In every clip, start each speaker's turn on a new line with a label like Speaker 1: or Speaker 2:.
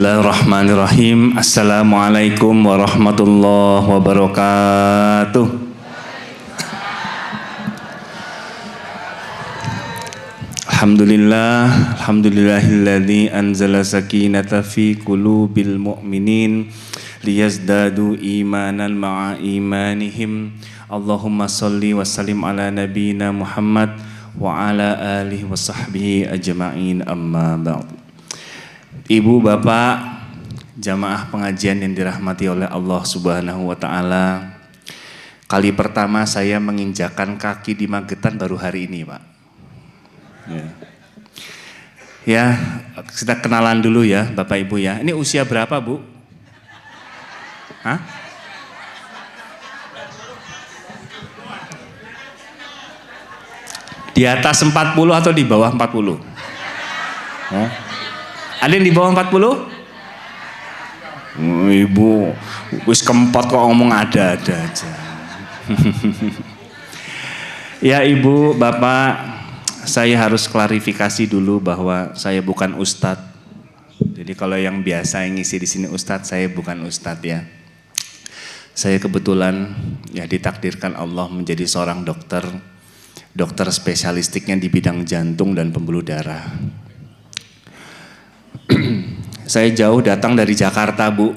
Speaker 1: Bismillahirrahmanirrahim. Assalamualaikum warahmatullahi wabarakatuh. Alhamdulillahilladzi anzala sakinata fi qulubil mu'minin liyazdadu imanan ma'a imanihim. Allahumma shalli wa sallim ala nabiyyina Muhammad wa ala alihi wa sahbihi ajma'in, amma ba'du. Ibu, bapak, jamaah pengajian yang dirahmati oleh Allah Subhanahu wa Ta'ala, kali pertama saya menginjakan kaki di Magetan baru hari ini, Pak. Ya, kita kenalan dulu ya, Bapak Ibu ya. Ini usia berapa, Bu? Hah? Di atas 40 atau di bawah 40? Hah? Ada yang di bawah 40? Ibu, wis kempot kok ngomong ada-ada aja. Ya Ibu, Bapak, saya harus klarifikasi dulu bahwa saya bukan ustadz. Jadi kalau yang biasa yang ngisi di sini ustadz, saya bukan ustadz ya. Saya kebetulan ya ditakdirkan Allah menjadi seorang dokter spesialistiknya di bidang jantung dan pembuluh darah. Saya jauh datang dari Jakarta, Bu.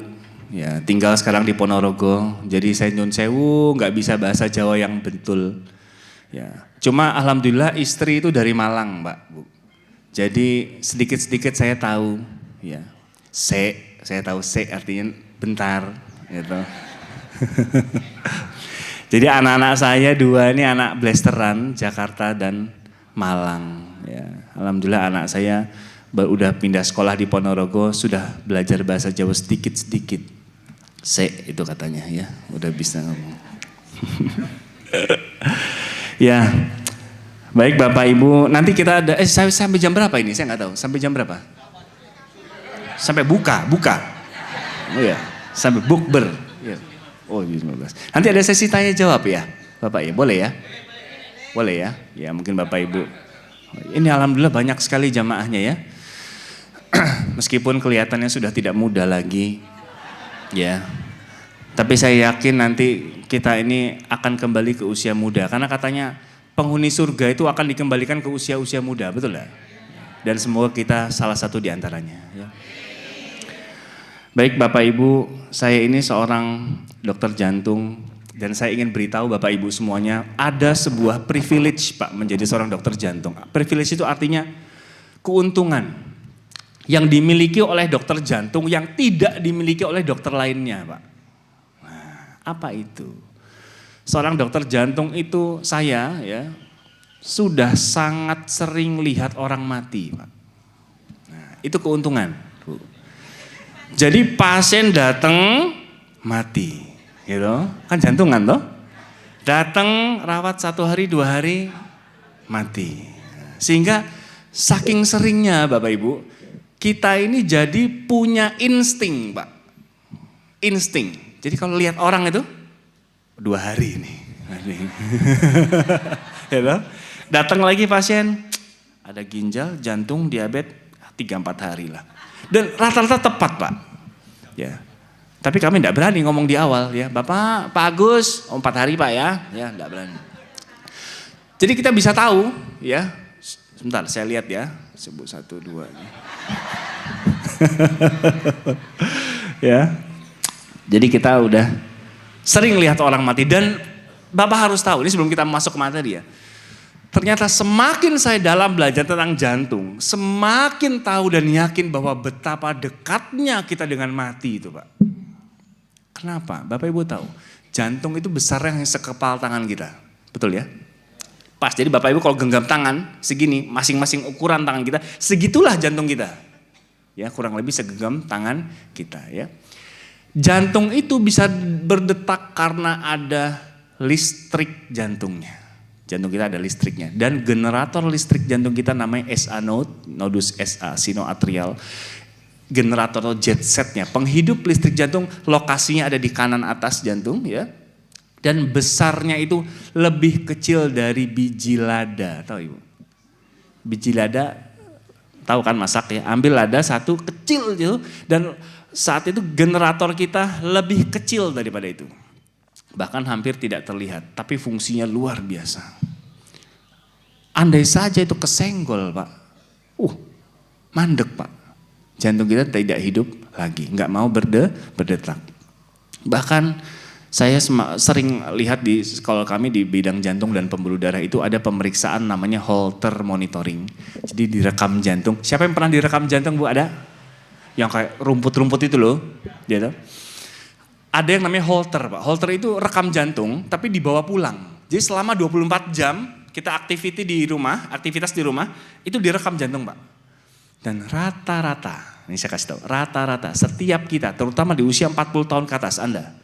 Speaker 1: Ya, tinggal sekarang di Ponorogo. Jadi saya nyun sewu, nggak bisa bahasa Jawa yang betul. Ya, cuma alhamdulillah istri itu dari Malang, Mbak, Bu. Jadi sedikit-sedikit saya tahu. Ya, saya tahu artinya bentar, gitu. Jadi anak-anak saya dua ini anak blasteran, Jakarta dan Malang. Ya, alhamdulillah anak saya udah pindah sekolah di Ponorogo, sudah belajar bahasa Jawa sedikit-sedikit. Itu katanya ya, udah bisa ngomong. Ya, baik Bapak Ibu, nanti kita ada, sampai jam berapa ini? Saya nggak tahu, sampai jam berapa? Sampai buka. Oh ya, sampai bukber. Ya. Oh 15. Nanti ada sesi tanya jawab ya, Bapak ya, boleh ya? Boleh ya? Ya mungkin Bapak Ibu. Ini alhamdulillah banyak sekali jamaahnya ya. Meskipun kelihatannya sudah tidak muda lagi, ya. Tapi saya yakin nanti kita ini akan kembali ke usia muda. Karena katanya penghuni surga itu akan dikembalikan ke usia-usia muda, betul lah? Dan semoga kita salah satu di antaranya. Ya. Baik Bapak Ibu, saya ini seorang dokter jantung. Dan saya ingin beritahu Bapak Ibu semuanya, ada sebuah privilege Pak menjadi seorang dokter jantung. Privilege itu artinya keuntungan yang dimiliki oleh dokter jantung yang tidak dimiliki oleh dokter lainnya, Pak. Nah, apa itu? Seorang dokter jantung itu saya ya sudah sangat sering lihat orang mati, Pak. Nah, itu keuntungan, Bu. Jadi pasien datang mati, gitu. Kan jantungan toh? Datang rawat 1 hari 2 hari mati. Sehingga saking seringnya Bapak Ibu, kita ini jadi punya insting, Pak. Insting. Jadi kalau lihat orang itu 2 hari ini. Datang lagi pasien, ada ginjal, jantung, diabetes, 3-4 hari lah. Dan rata-rata tepat, Pak. Ya. Tapi kami tidak berani ngomong di awal ya. Bapak, Pak Agus, 4 hari Pak ya. Ya, tidak berani. Jadi kita bisa tahu ya. Sebentar, saya lihat ya. Sebut 1, 2. Ya. Jadi kita udah sering lihat orang mati dan Bapak harus tahu, ini sebelum kita masuk ke materi ya. Ternyata semakin saya dalam belajar tentang jantung, semakin tahu dan yakin bahwa betapa dekatnya kita dengan mati itu, Pak. Kenapa? Bapak Ibu tahu, jantung itu besarnya yang sekepal tangan kita. Betul ya? Pas, jadi Bapak Ibu kalau genggam tangan segini, masing-masing ukuran tangan kita, segitulah jantung kita. Ya, kurang lebih segenggam tangan kita ya. Jantung itu bisa berdetak karena ada listrik jantungnya. Jantung kita ada listriknya. Dan generator listrik jantung kita namanya SA node, nodus SA, sinoatrial. Generator atau jet setnya, penghidup listrik jantung lokasinya ada di kanan atas jantung ya. Dan besarnya itu lebih kecil dari biji lada, tahu Ibu? Biji lada tahu kan masak ya, ambil lada satu kecil gitu, dan saat itu generator kita lebih kecil daripada itu. Bahkan hampir tidak terlihat, tapi fungsinya luar biasa. Andai saja itu kesenggol Pak, mandek Pak. Jantung kita tidak hidup lagi, nggak mau berdetak. Bahkan saya sering lihat di sekolah kami di bidang jantung dan pembuluh darah itu ada pemeriksaan namanya Holter monitoring. Jadi direkam jantung. Siapa yang pernah direkam jantung Bu, ada? Yang kayak rumput-rumput itu loh. Gitu. Ada yang namanya Holter Pak. Holter itu rekam jantung tapi dibawa pulang. Jadi selama 24 jam kita aktivitas di rumah itu direkam jantung Pak. Dan rata-rata, ini saya kasih tahu, rata-rata setiap kita terutama di usia 40 tahun ke atas Anda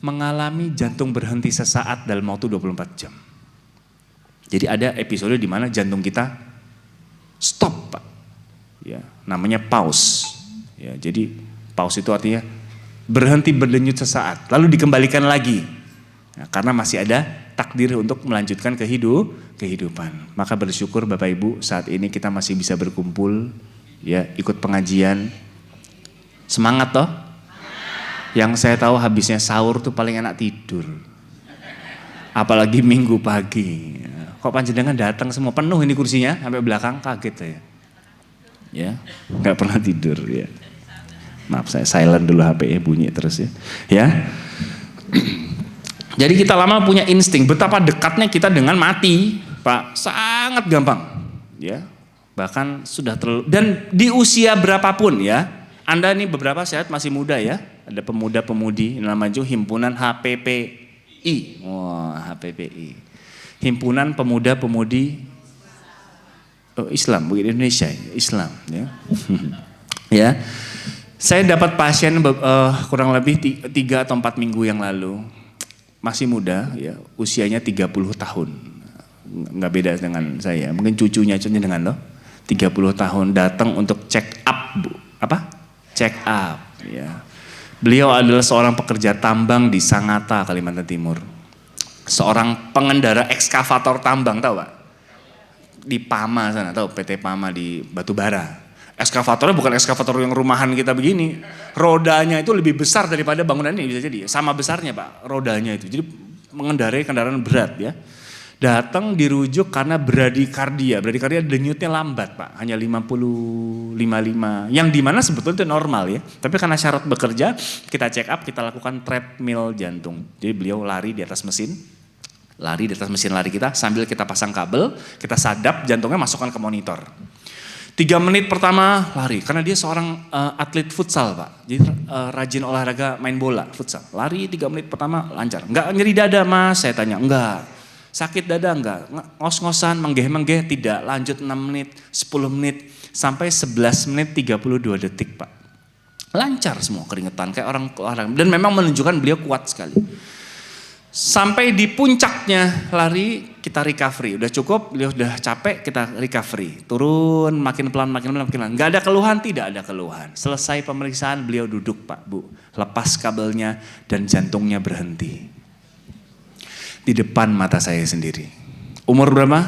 Speaker 1: mengalami jantung berhenti sesaat dalam waktu 24 jam. Jadi ada episode di mana jantung kita stop Pak. Ya, namanya pause. Ya, jadi pause itu artinya berhenti berdenyut sesaat, lalu dikembalikan lagi. Nah, karena masih ada takdir untuk melanjutkan kehidupan. Maka bersyukur Bapak Ibu saat ini kita masih bisa berkumpul, ya ikut pengajian. Semangat toh? Yang saya tahu habisnya sahur tuh paling enak tidur. Apalagi minggu pagi. Kok panjenengan datang semua penuh ini kursinya sampai belakang, kaget saya. Ya, nggak pernah tidur ya. Maaf saya silent dulu HP-nya bunyi terus ya. Ya. Jadi kita lama punya insting betapa dekatnya kita dengan mati, Pak. Sangat gampang. Ya. Bahkan sudah terlalu, dan di usia berapapun ya. Anda nih beberapa sehat masih muda ya. Ada pemuda-pemudi namanya himpunan HPPI. Wah, HPPI. Himpunan Pemuda-Pemudi Islam, bukan Indonesia, Islam ya. Ya. Saya dapat pasien kurang lebih 3 atau 4 minggu yang lalu. Masih muda ya, usianya 30 tahun. Enggak beda dengan saya. Mungkin cucunya dengan lo. 30 tahun datang untuk check up, Bu. Apa? Check up ya. Beliau adalah seorang pekerja tambang di Sangatta, Kalimantan Timur. Seorang pengendara ekskavator tambang, tahu Pak? Di Pama sana, tahu PT Pama di Batubara. Ekskavatornya bukan ekskavator yang rumahan kita begini. Rodanya itu lebih besar daripada bangunan ini bisa jadi. Sama besarnya Pak, rodanya itu. Jadi mengendarai kendaraan berat ya. Datang dirujuk karena bradikardia. Bradikardia denyutnya lambat Pak, hanya 50-55. Yang dimana sebetulnya itu normal ya. Tapi karena syarat bekerja, kita check up, kita lakukan treadmill jantung. Jadi beliau lari di atas mesin lari kita sambil kita pasang kabel, kita sadap jantungnya masukkan ke monitor. 3 menit pertama lari, karena dia seorang atlet futsal Pak. Jadi rajin olahraga main bola, futsal. Lari 3 menit pertama lancar. Enggak nyeri dada Mas, saya tanya. Enggak. Sakit dada enggak, ngos-ngosan, menggeh-menggeh tidak, lanjut 6 menit, 10 menit, sampai 11 menit 32 detik Pak. Lancar semua keringetan, kayak orang olahraga. Dan memang menunjukkan beliau kuat sekali. Sampai di puncaknya lari, kita recovery. Udah cukup, beliau udah capek, kita recovery. Turun, makin pelan. Enggak ada keluhan, tidak ada keluhan. Selesai pemeriksaan, beliau duduk Pak, Bu. Lepas kabelnya dan jantungnya berhenti. Di depan mata saya sendiri. Umur berapa?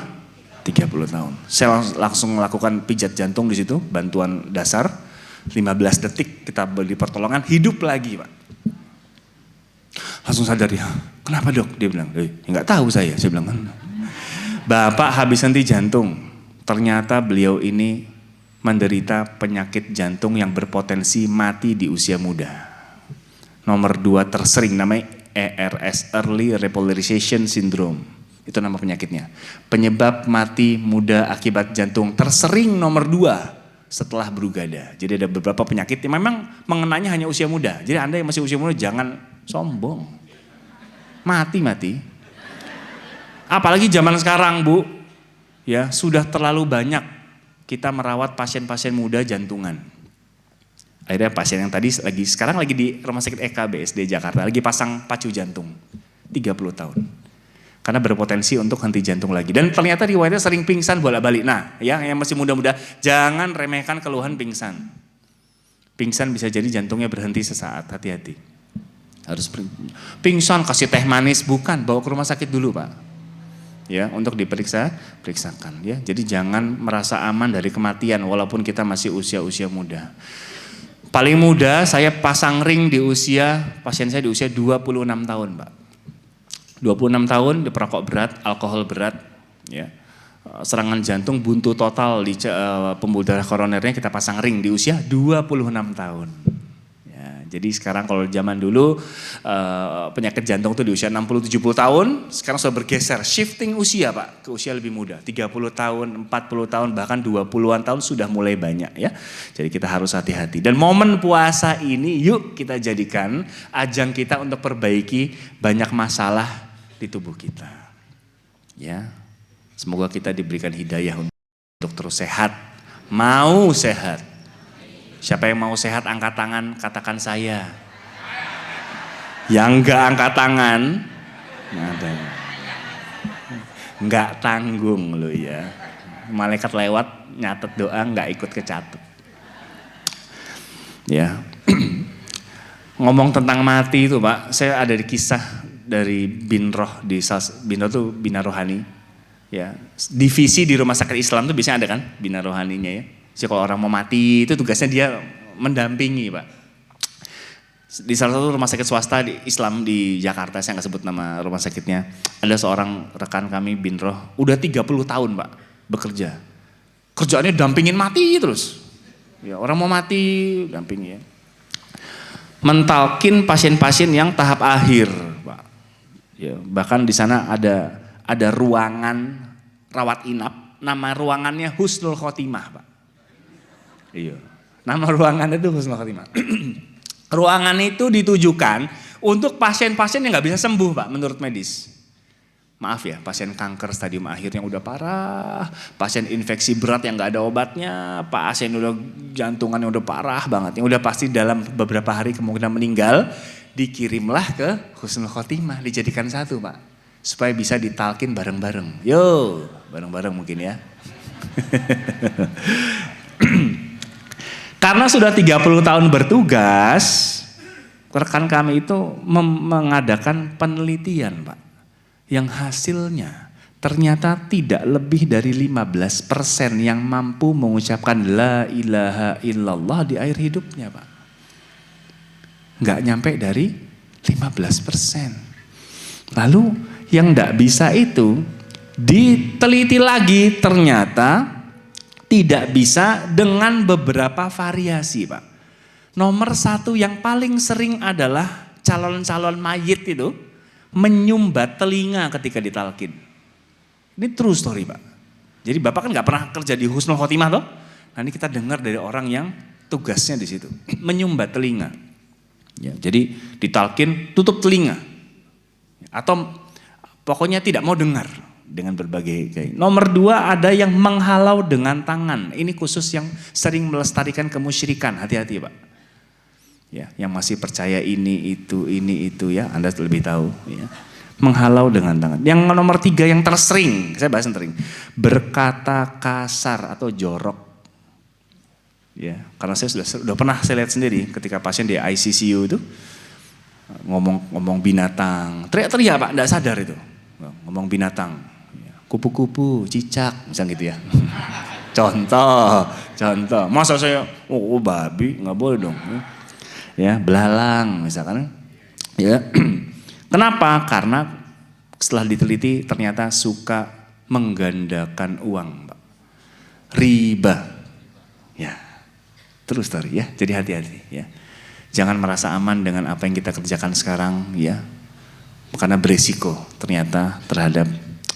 Speaker 1: 30 tahun. Saya langsung melakukan pijat jantung di situ, bantuan dasar. 15 detik kita beri pertolongan, hidup lagi Pak. Langsung sadar dia, kenapa Dok? Dia bilang, enggak tahu saya bilang. Bapak habis henti jantung. Ternyata beliau ini menderita penyakit jantung yang berpotensi mati di usia muda. Nomor 2 tersering namanya ERS, Early Repolarization Syndrome. Itu nama penyakitnya. Penyebab mati muda akibat jantung tersering nomor 2 setelah Brugada. Jadi ada beberapa penyakit yang memang mengenanya hanya usia muda. Jadi Anda yang masih usia muda jangan sombong. Mati. Apalagi zaman sekarang Bu, ya sudah terlalu banyak kita merawat pasien-pasien muda jantungan. Akhirnya pasien yang tadi sekarang lagi di Rumah Sakit EK BSD Jakarta, lagi pasang pacu jantung, 30 tahun. Karena berpotensi untuk henti jantung lagi. Dan ternyata riwayatnya sering pingsan bolak-balik. Nah ya yang masih muda-muda, jangan remehkan keluhan pingsan. Pingsan bisa jadi jantungnya berhenti sesaat, hati-hati. Harus pingsan kasih teh manis, bukan, bawa ke rumah sakit dulu Pak. ya untuk periksakan ya. Jadi jangan merasa aman dari kematian walaupun kita masih usia muda. Paling muda saya pasang ring di pasien saya di usia 26 tahun, Pak. 26 tahun di perokok berat, alkohol berat ya. Serangan jantung buntu total di pembuluh darah koronernya kita pasang ring di usia 26 tahun. Jadi sekarang kalau zaman dulu penyakit jantung itu di usia 60-70 tahun, sekarang sudah bergeser, shifting usia Pak, ke usia lebih muda. 30 tahun, 40 tahun, bahkan 20-an tahun sudah mulai banyak ya. Jadi kita harus hati-hati. Dan momen puasa ini yuk kita jadikan ajang kita untuk perbaiki banyak masalah di tubuh kita. Ya, semoga kita diberikan hidayah untuk terus sehat, mau sehat. Siapa yang mau sehat angkat tangan, katakan saya. Yang enggak angkat tangan, enggak tanggung lo ya. Malaikat lewat nyatet doa enggak ikut kecatat. Ya. Ngomong tentang mati itu Pak, saya ada di kisah dari Binroh Binroh itu Bina Rohani. Ya, divisi di rumah sakit Islam itu biasanya ada kan, Bina Rohaninya ya. Jadi kalau orang mau mati itu tugasnya dia mendampingi Pak. Di salah satu rumah sakit swasta di Islam di Jakarta, saya nggak sebut nama rumah sakitnya, ada seorang rekan kami Binroh, udah 30 tahun Pak bekerja. Kerjaannya dampingin mati terus. Ya, orang mau mati dampingi ya. Mentalkin pasien-pasien yang tahap akhir Pak. Ya, bahkan di sana ada ruangan rawat inap, nama ruangannya Husnul Khotimah Pak. Iya, nama ruangan itu Husnul Khotimah. Ruangan itu ditujukan untuk pasien-pasien yang nggak bisa sembuh Pak menurut medis. Maaf ya, pasien kanker stadium akhir yang udah parah, pasien infeksi berat yang nggak ada obatnya, pasien udah jantungan yang udah parah banget, yang udah pasti dalam beberapa hari kemungkinan meninggal, dikirimlah ke Husnul Khotimah, dijadikan satu Pak, supaya bisa ditalkin bareng-bareng. Yo, bareng-bareng mungkin ya. Karena sudah 30 tahun bertugas, rekan kami itu mengadakan penelitian Pak, yang hasilnya ternyata tidak lebih dari 15% yang mampu mengucapkan la ilaha illallah di akhir hidupnya Pak. Nggak nyampe dari 15%. Lalu yang nggak bisa itu diteliti lagi, ternyata tidak bisa dengan beberapa variasi Pak. Nomor satu yang paling sering adalah calon-calon mayit itu menyumbat telinga ketika ditalkin. Ini true story Pak. Jadi Bapak kan nggak pernah kerja di Husnul Khotimah toh? Nah ini kita dengar dari orang yang tugasnya di situ, menyumbat telinga. Ya, jadi ditalkin tutup telinga. Atau pokoknya tidak mau dengar. Dengan berbagai gaya. Nomor dua ada yang menghalau dengan tangan. Ini khusus yang sering melestarikan kemusyrikan. Hati-hati Pak. Ya, yang masih percaya ini itu ya. Anda lebih tahu. Ya. Menghalau dengan tangan. Yang nomor tiga yang tersering. Saya bahas yang sering. Berkata kasar atau jorok. Ya, karena saya sudah pernah saya lihat sendiri ketika pasien di ICU itu ngomong binatang. Teriak-teriak Pak, enggak sadar itu. Ngomong binatang. Kupu-kupu, cicak, misalnya gitu ya. Contoh. Masa saya, babi, nggak boleh dong. Ya, belalang, misalkan. Ya, kenapa? Karena setelah diteliti ternyata suka menggandakan uang, Pak. Riba, ya. Terus story ya. Jadi hati-hati ya. Jangan merasa aman dengan apa yang kita kerjakan sekarang, ya. Karena beresiko ternyata terhadap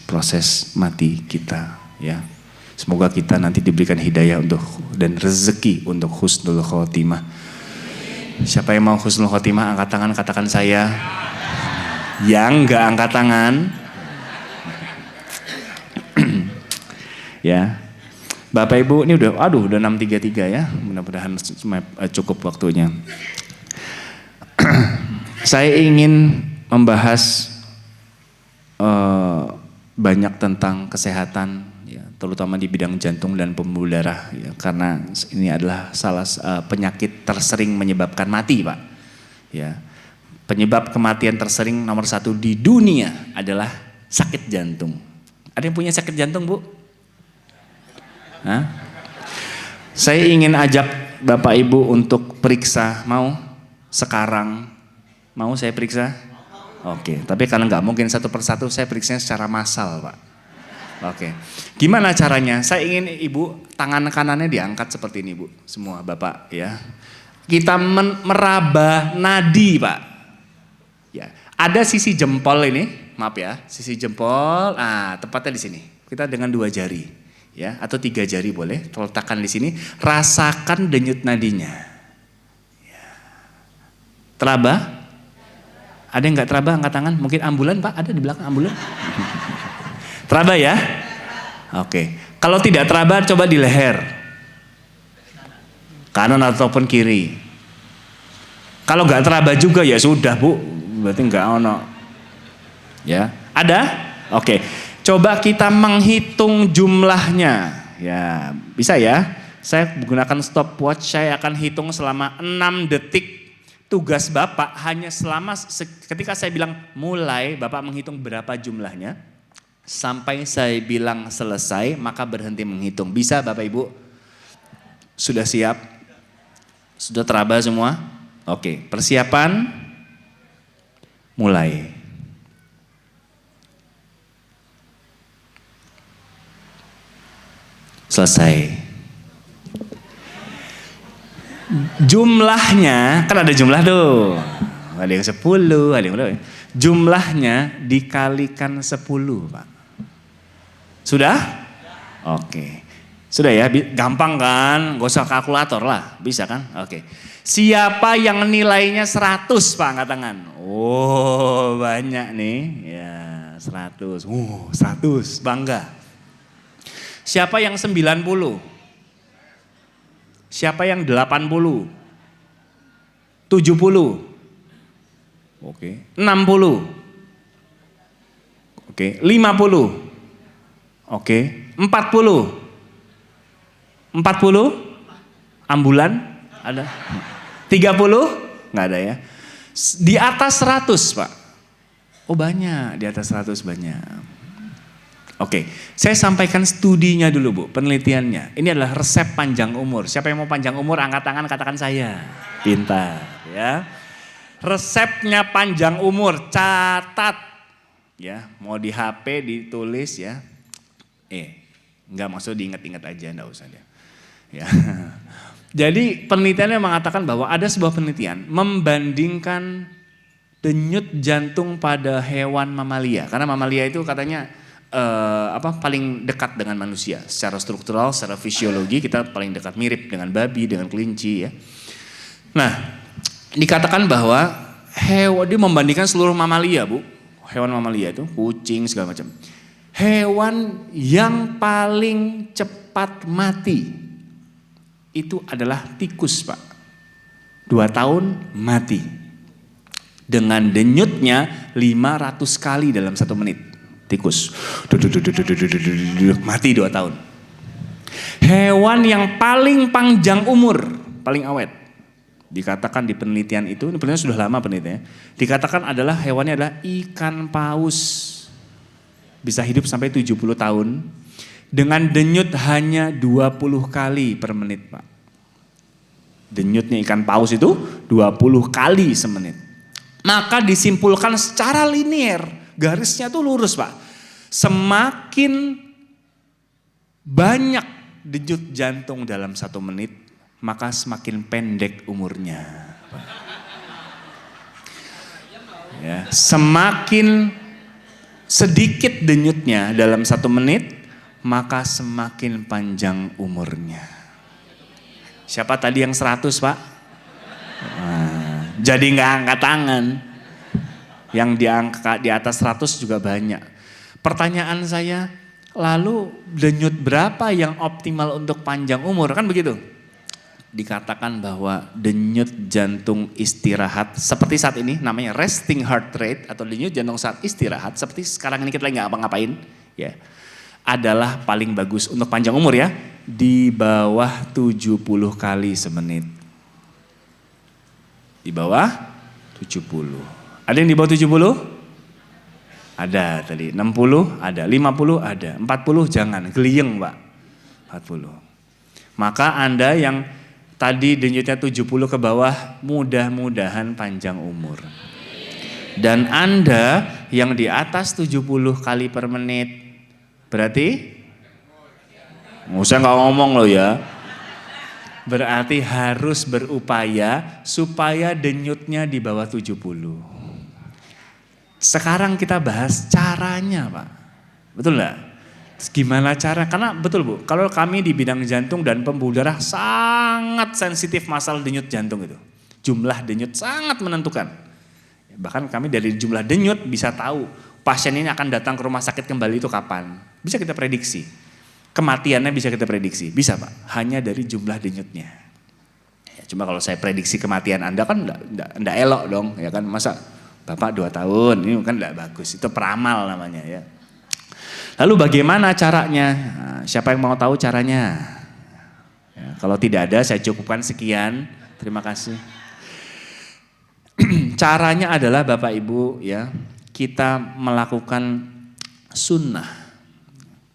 Speaker 1: proses mati kita ya. Semoga kita nanti diberikan hidayah dan rezeki untuk Husnul Khotimah. Siapa yang mau Husnul Khotimah angkat tangan, katakan saya. Yang enggak angkat tangan ya. Bapak Ibu ini udah 6.33 ya. Mudah-mudahan cukup waktunya. Saya ingin membahas banyak tentang kesehatan, ya, terutama di bidang jantung dan pembuluh darah, ya, karena ini adalah salah penyakit tersering menyebabkan mati, Pak. Ya, penyebab kematian tersering nomor 1 di dunia adalah sakit jantung. Ada yang punya sakit jantung, Bu? Hah? Saya ingin ajak Bapak Ibu untuk periksa, mau? Sekarang, mau saya periksa? Oke, tapi kalau nggak mungkin satu persatu saya periksa secara massal, Pak. Oke, gimana caranya? Saya ingin Ibu tangan kanannya diangkat seperti ini, Bu. Semua Bapak ya. Kita meraba nadi, Pak. Ya, ada sisi jempol ini, maaf ya, sisi jempol. Ah, tepatnya di sini. Kita dengan 2 jari, ya, atau 3 jari boleh. Letakkan di sini. Rasakan denyut nadinya. Ya. Teraba? Ada yang nggak teraba? Angkat tangan. Mungkin ambulan, Pak. Ada di belakang ambulan. Teraba ya? Oke. Kalau tidak teraba, coba di leher. Kanan ataupun kiri. Kalau nggak teraba juga ya sudah, Bu. Berarti nggak ono. Ya, ada? Oke. Coba kita menghitung jumlahnya. Ya, bisa ya? Saya menggunakan stopwatch. Saya akan hitung selama 6 detik. Tugas Bapak hanya selama ketika saya bilang mulai, Bapak menghitung berapa jumlahnya. Sampai saya bilang selesai, maka berhenti menghitung. Bisa Bapak Ibu? Sudah siap? Sudah teraba semua? Oke, persiapan. Mulai. Selesai. Jumlahnya, kan ada jumlah tuh. Ada yang 10, ada yang berapa? Jumlahnya dikalikan 10, Pak. Sudah? Oke. Sudah ya, gampang kan? Gak usah kalkulator lah, bisa kan? Oke. Siapa yang nilainya 100, Pak, angkat tangan. Oh, banyak nih. Ya, 100. 100, bangga. Siapa yang 90? Siapa yang 80? 70? Oke. 60? Oke. 50? Oke. 40? 40? Ambulan? Ada? 30? Nggak ada ya. Di atas 100, Pak. Oh banyak, di atas 100 banyak. Oke, saya sampaikan studinya dulu, Bu, penelitiannya. Ini adalah resep panjang umur. Siapa yang mau panjang umur, angkat tangan, katakan saya. Pintar, ya. Resepnya panjang umur, catat. Ya, mau di HP ditulis ya. Enggak, maksud diingat-ingat aja, enggak usah deh. Ya. Jadi penelitiannya mengatakan bahwa ada sebuah penelitian membandingkan denyut jantung pada hewan mamalia. Karena mamalia itu katanya paling dekat dengan manusia secara struktural, secara fisiologi kita paling dekat, mirip dengan babi, dengan kelinci ya. Nah, dikatakan bahwa dia membandingkan seluruh mamalia, Bu. Hewan mamalia itu kucing segala macam. Hewan yang paling cepat mati itu adalah tikus, Pak. 2 tahun mati. Dengan denyutnya 500 kali dalam 1 menit. Tikus. Mati 2 tahun. Hewan yang paling panjang umur, paling awet. Dikatakan di penelitian itu, ini penelitian sudah lama penelitiannya. Dikatakan adalah hewannya adalah ikan paus. Bisa hidup sampai 70 tahun. Dengan denyut hanya 20 kali per menit, Pak. Denyutnya ikan paus itu 20 kali semenit. Maka disimpulkan secara linear, garisnya tuh lurus, Pak. Semakin banyak denyut jantung dalam 1 menit, maka semakin pendek umurnya. Ya, semakin sedikit denyutnya dalam 1 menit, maka semakin panjang umurnya. Siapa tadi yang 100, Pak? Nah, jadi nggak angkat tangan. Yang di atas 100 juga banyak. Pertanyaan saya, lalu denyut berapa yang optimal untuk panjang umur? Kan begitu? Dikatakan bahwa denyut jantung istirahat seperti saat ini, namanya resting heart rate atau denyut jantung saat istirahat, seperti sekarang ini kita lagi nggak apa-ngapain, ya, adalah paling bagus untuk panjang umur ya, di bawah 70 kali semenit. Di bawah 70. Ada yang di bawah 70? Ada tadi, 60 ada, 50 ada, 40 jangan, geliyeng Pak, 40. Maka Anda yang tadi denyutnya 70 ke bawah, mudah-mudahan panjang umur. Dan Anda yang di atas 70 kali per menit, berarti, saya nggak ngomong loh ya, berarti harus berupaya supaya denyutnya di bawah 70. Sekarang kita bahas caranya Pak, betul nggak? Gimana cara? Karena betul Bu, kalau kami di bidang jantung dan pembuluh darah sangat sensitif masalah denyut jantung itu. Jumlah denyut sangat menentukan. Bahkan kami dari jumlah denyut bisa tahu pasien ini akan datang ke rumah sakit kembali itu kapan. Bisa kita prediksi. Kematiannya bisa kita prediksi. Bisa Pak, hanya dari jumlah denyutnya. Ya, cuma kalau saya prediksi kematian Anda kan enggak elok dong. Ya kan, masa Bapak 2 tahun, ini kan enggak bagus. Itu peramal namanya ya. Lalu bagaimana caranya? Nah, siapa yang mau tahu caranya? Ya, kalau tidak ada saya cukupkan sekian. Terima kasih. Caranya adalah Bapak Ibu ya, kita melakukan sunnah.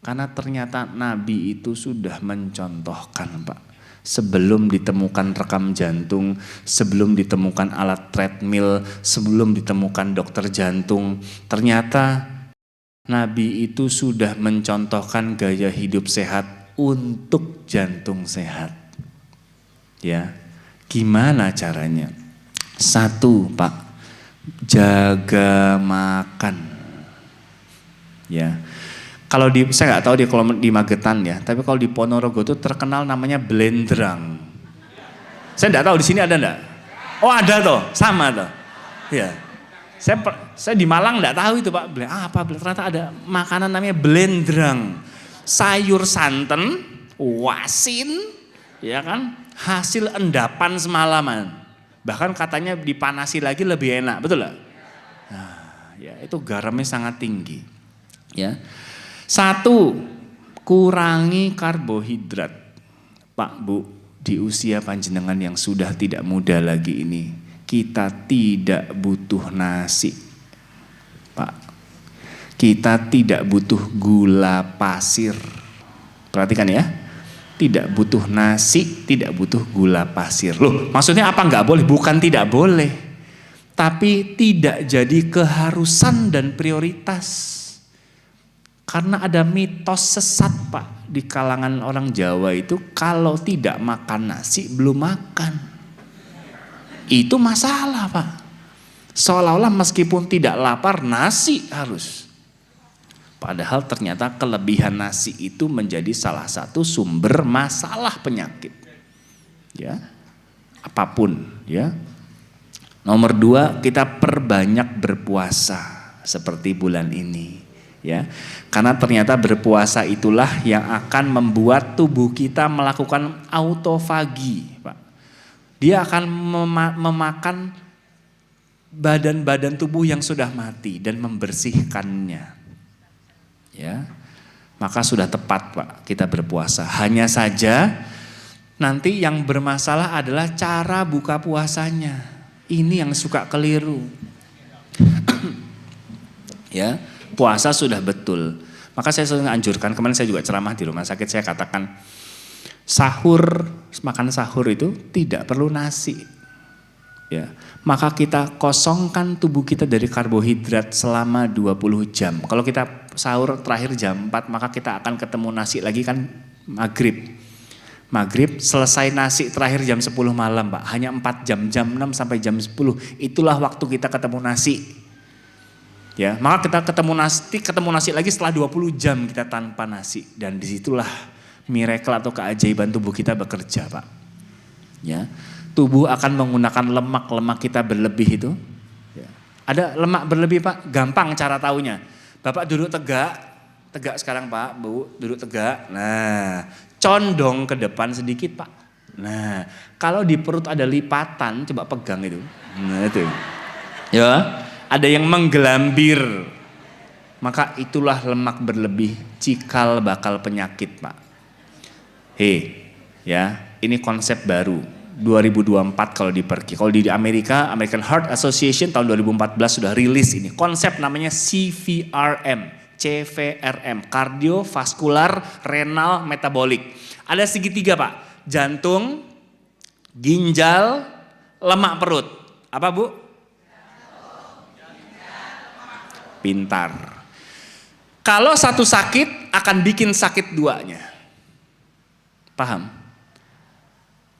Speaker 1: Karena ternyata Nabi itu sudah mencontohkan Pak. Sebelum ditemukan rekam jantung, sebelum ditemukan alat treadmill, sebelum ditemukan dokter jantung, ternyata Nabi itu sudah mencontohkan gaya hidup sehat untuk jantung sehat. Ya, gimana caranya? 1 Pak, jaga makan. Ya, kalau saya nggak tahu kalau di Magetan ya, tapi kalau di Ponorogo itu terkenal namanya blendrang. Saya nggak tahu di sini ada nggak? Oh ada toh, sama toh. Ya, saya di Malang nggak tahu itu Pak. Apa? Ternyata ada makanan namanya blendrang, sayur santan, wasin, ya kan? Hasil endapan semalaman. Bahkan katanya dipanasi lagi lebih enak, betul nggak? Nah, ya itu garamnya sangat tinggi. Ya, 1, kurangi karbohidrat, Pak Bu. Di usia panjenengan yang sudah tidak muda lagi ini, kita tidak butuh nasi, Pak. Kita tidak butuh gula pasir. Perhatikan ya. Tidak butuh nasi, tidak butuh gula pasir. Loh, maksudnya apa nggak boleh? Bukan tidak boleh. Tapi tidak jadi keharusan dan prioritas. Karena ada mitos sesat Pak di kalangan orang Jawa itu, kalau tidak makan nasi belum makan. Itu masalah Pak. Seolah-olah meskipun tidak lapar nasi harus. Padahal ternyata kelebihan nasi itu menjadi salah satu sumber masalah penyakit. Ya. Apapun ya. Nomor 2, kita perbanyak berpuasa seperti bulan ini. Ya. Karena ternyata berpuasa itulah yang akan membuat tubuh kita melakukan autofagi, Pak. Dia akan memakan badan-badan tubuh yang sudah mati dan membersihkannya. Ya, maka sudah tepat Pak kita berpuasa. Hanya saja nanti yang bermasalah adalah cara buka puasanya. Ini yang suka keliru. Ya, puasa sudah betul. Maka saya sering anjurkan, kemarin saya juga ceramah di rumah sakit, saya katakan makan sahur itu tidak perlu nasi. Ya, maka kita kosongkan tubuh kita dari karbohidrat selama 20 jam. Kalau kita sahur terakhir jam 4, maka kita akan ketemu nasi lagi kan maghrib. Maghrib selesai nasi terakhir jam 10 malam Pak. Hanya 4 jam, jam 6 sampai jam 10. Itulah waktu kita ketemu nasi. Ya, maka kita ketemu nasi lagi setelah 20 jam kita tanpa nasi. Dan disitulah miracle atau keajaiban tubuh kita bekerja Pak. Ya. Tubuh akan menggunakan lemak kita berlebih itu. Ya. Ada lemak berlebih Pak, gampang cara taunya. Bapak duduk tegak sekarang Pak, Bu, duduk tegak. Nah, condong ke depan sedikit Pak. Nah, kalau di perut ada lipatan, coba pegang itu. Nah itu. Ya, ada yang menggelambir. Maka itulah lemak berlebih, cikal bakal penyakit Pak. Ya, ini konsep baru. 2024 kalau diperki. Kalau di Amerika, American Heart Association tahun 2014 sudah rilis ini. Konsep namanya CVRM, CVRM, kardiovaskular renal metabolik. Ada segitiga Pak, jantung, ginjal, lemak perut. Apa Bu? Pintar. Kalau satu sakit akan bikin sakit duanya. Paham?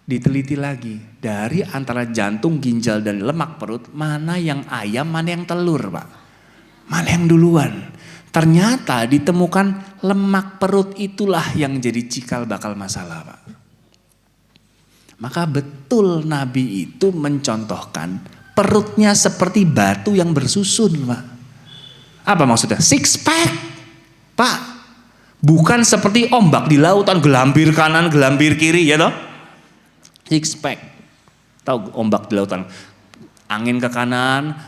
Speaker 1: Diteliti lagi, dari antara jantung, ginjal, dan lemak perut, mana yang ayam, mana yang telur Pak? Mana yang duluan? Ternyata ditemukan lemak perut itulah yang jadi cikal bakal masalah Pak. Maka betul Nabi itu mencontohkan perutnya seperti batu yang bersusun Pak. Apa maksudnya? Six pack Pak. Bukan seperti ombak di lautan, gelambir kanan, gelambir kiri ya toh. Six pack. Tahu ombak di lautan. Angin ke kanan,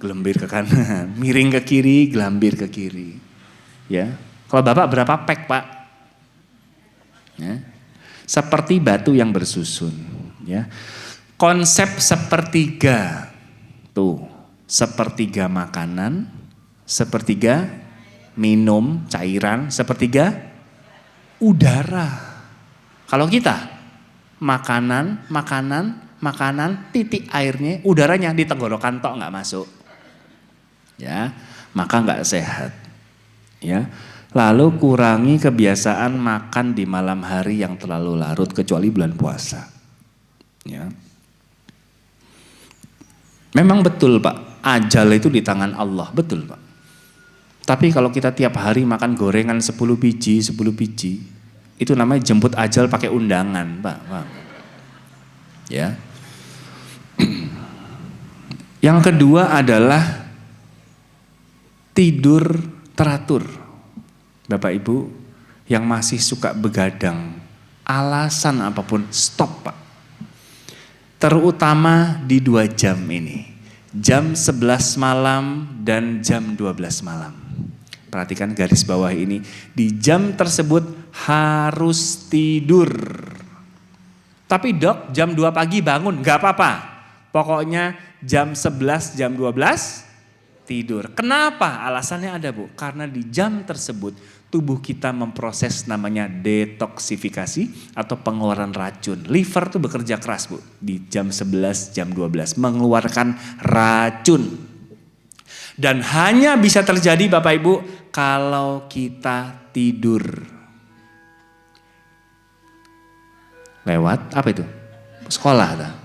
Speaker 1: gelambir ke kanan. Miring ke kiri, gelambir ke kiri. Ya. Kalau Bapak berapa pack Pak? Ya. Seperti batu yang bersusun. Ya. Konsep sepertiga. Tuh. Sepertiga makanan. Sepertiga minum, cairan. Sepertiga udara. Kalau kita makanan, titik airnya, udaranya di tenggorokan tok nggak masuk, ya, maka nggak sehat, ya. Lalu kurangi kebiasaan makan di malam hari yang terlalu larut kecuali bulan puasa, ya. Memang betul Pak, ajal itu di tangan Allah, betul Pak. Tapi kalau kita tiap hari makan gorengan 10 biji, itu namanya jemput ajal pakai undangan, Pak. Ya. Yang kedua adalah tidur teratur. Bapak Ibu yang masih suka begadang, alasan apapun stop Pak. Terutama di 2 jam ini. Jam 11 malam dan jam 12 malam. Perhatikan garis bawah ini, di jam tersebut harus tidur. Tapi dok, jam 2 pagi bangun, gak apa-apa. Pokoknya jam 11, jam 12 tidur. Kenapa? Alasannya ada Bu, karena di jam tersebut tubuh kita memproses namanya detoksifikasi atau pengeluaran racun. Liver tuh bekerja keras Bu, di jam 11, jam 12 mengeluarkan racun. Dan hanya bisa terjadi Bapak Ibu kalau kita tidur. Lewat apa itu? Sekolah.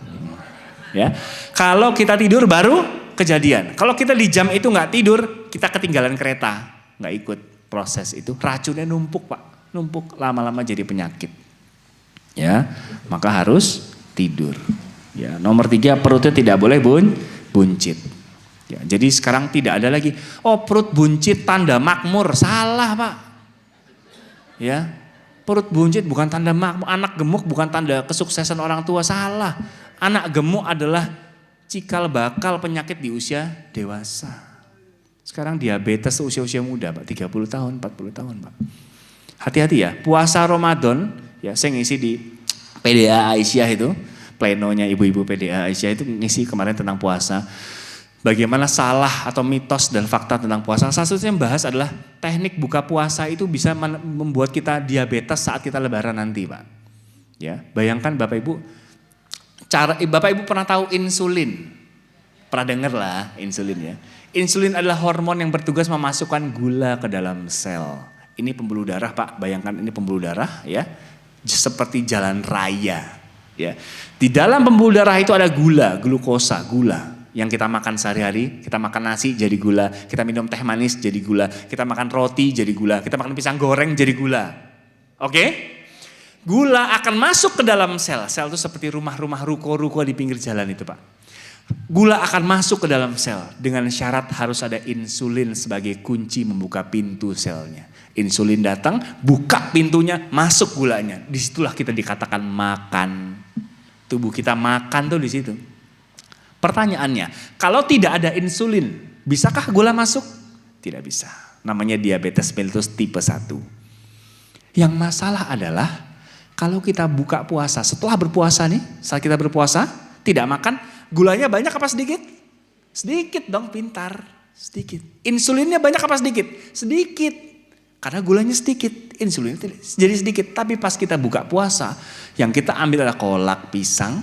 Speaker 1: Ya. Kalau kita tidur baru kejadian. Kalau kita di jam itu nggak tidur, kita ketinggalan kereta, nggak ikut proses itu. Racunnya numpuk Pak, numpuk lama-lama jadi penyakit. Ya, maka harus tidur. Ya, nomor 3 perutnya tidak boleh buncit. Ya, jadi sekarang tidak ada lagi, oh perut buncit tanda makmur, salah Pak. Ya, perut buncit bukan tanda makmur, anak gemuk bukan tanda kesuksesan orang tua, salah. Anak gemuk adalah cikal bakal penyakit di usia dewasa. Sekarang diabetes usia-usia muda Pak, 30 tahun, 40 tahun Pak. Hati-hati ya, puasa Ramadan, ya saya ngisi di PDA Aisyah itu, plenonya ibu-ibu PDA Aisyah itu ngisi kemarin tentang puasa. Bagaimana salah atau mitos dan fakta tentang puasa. Salah satunya yang bahas adalah teknik buka puasa itu bisa membuat kita diabetes saat kita lebaran nanti Pak. Ya, bayangkan Bapak Ibu, Bapak Ibu pernah tahu insulin? Pernah dengar lah insulin ya. Insulin adalah hormon yang bertugas memasukkan gula ke dalam sel. Ini pembuluh darah Pak, bayangkan ini pembuluh darah ya. Seperti jalan raya ya. Di dalam pembuluh darah itu ada gula, glukosa, gula. Yang kita makan sehari-hari, kita makan nasi jadi gula, kita minum teh manis jadi gula, kita makan roti jadi gula, kita makan pisang goreng jadi gula. Oke? Gula akan masuk ke dalam sel. Sel itu seperti rumah-rumah ruko-ruko di pinggir jalan itu Pak. Gula akan masuk ke dalam sel dengan syarat harus ada insulin sebagai kunci membuka pintu selnya. Insulin datang, buka pintunya, masuk gulanya. Disitulah kita dikatakan makan. Tubuh kita makan tuh di situ. Pertanyaannya, kalau tidak ada insulin, bisakah gula masuk? Tidak bisa. Namanya diabetes mellitus tipe 1. Yang masalah adalah Kalau kita buka puasa, setelah berpuasa nih, saat kita berpuasa, tidak makan, gulanya banyak apa sedikit? Sedikit dong, pintar. Sedikit. Insulinnya banyak apa sedikit? Sedikit. Karena gulanya sedikit, insulinnya jadi sedikit. Tapi pas kita buka puasa, yang kita ambil adalah kolak pisang,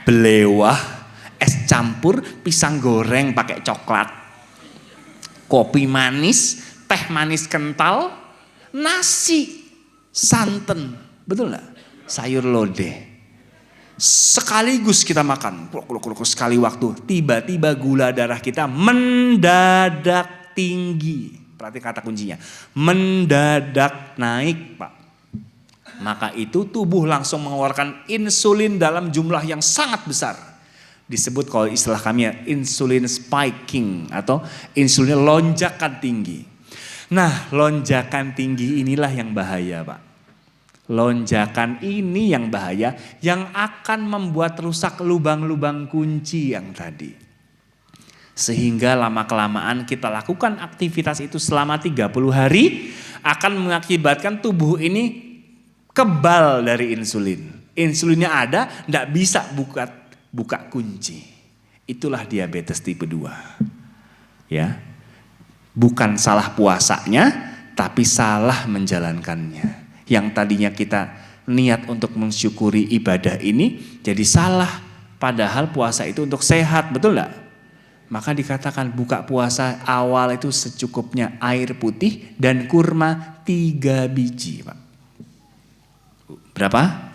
Speaker 1: belewah, es campur, pisang goreng pakai coklat, kopi manis, teh manis kental, nasi, santan, betul nggak? Sayur lodeh. Sekaligus kita makan, sekali waktu, tiba-tiba gula darah kita mendadak tinggi. Perhati kata kuncinya, mendadak naik, Pak. Maka itu tubuh langsung mengeluarkan insulin dalam jumlah yang sangat besar. Disebut kalau istilah kami ya, insulin spiking atau insulin lonjakan tinggi. Nah, lonjakan tinggi inilah yang bahaya, Pak. Lonjakan ini yang bahaya, yang akan membuat rusak lubang-lubang kunci yang tadi. Sehingga lama-kelamaan kita lakukan aktivitas itu selama 30 hari, akan mengakibatkan tubuh ini kebal dari insulin. Insulinnya ada, tidak bisa buka kunci. Itulah diabetes tipe 2. Ya. Bukan salah puasanya, tapi salah menjalankannya. Yang tadinya kita niat untuk mensyukuri ibadah ini jadi salah. Padahal puasa itu untuk sehat, betul enggak? Maka dikatakan buka puasa awal itu secukupnya air putih dan kurma 3 biji, Pak. Berapa?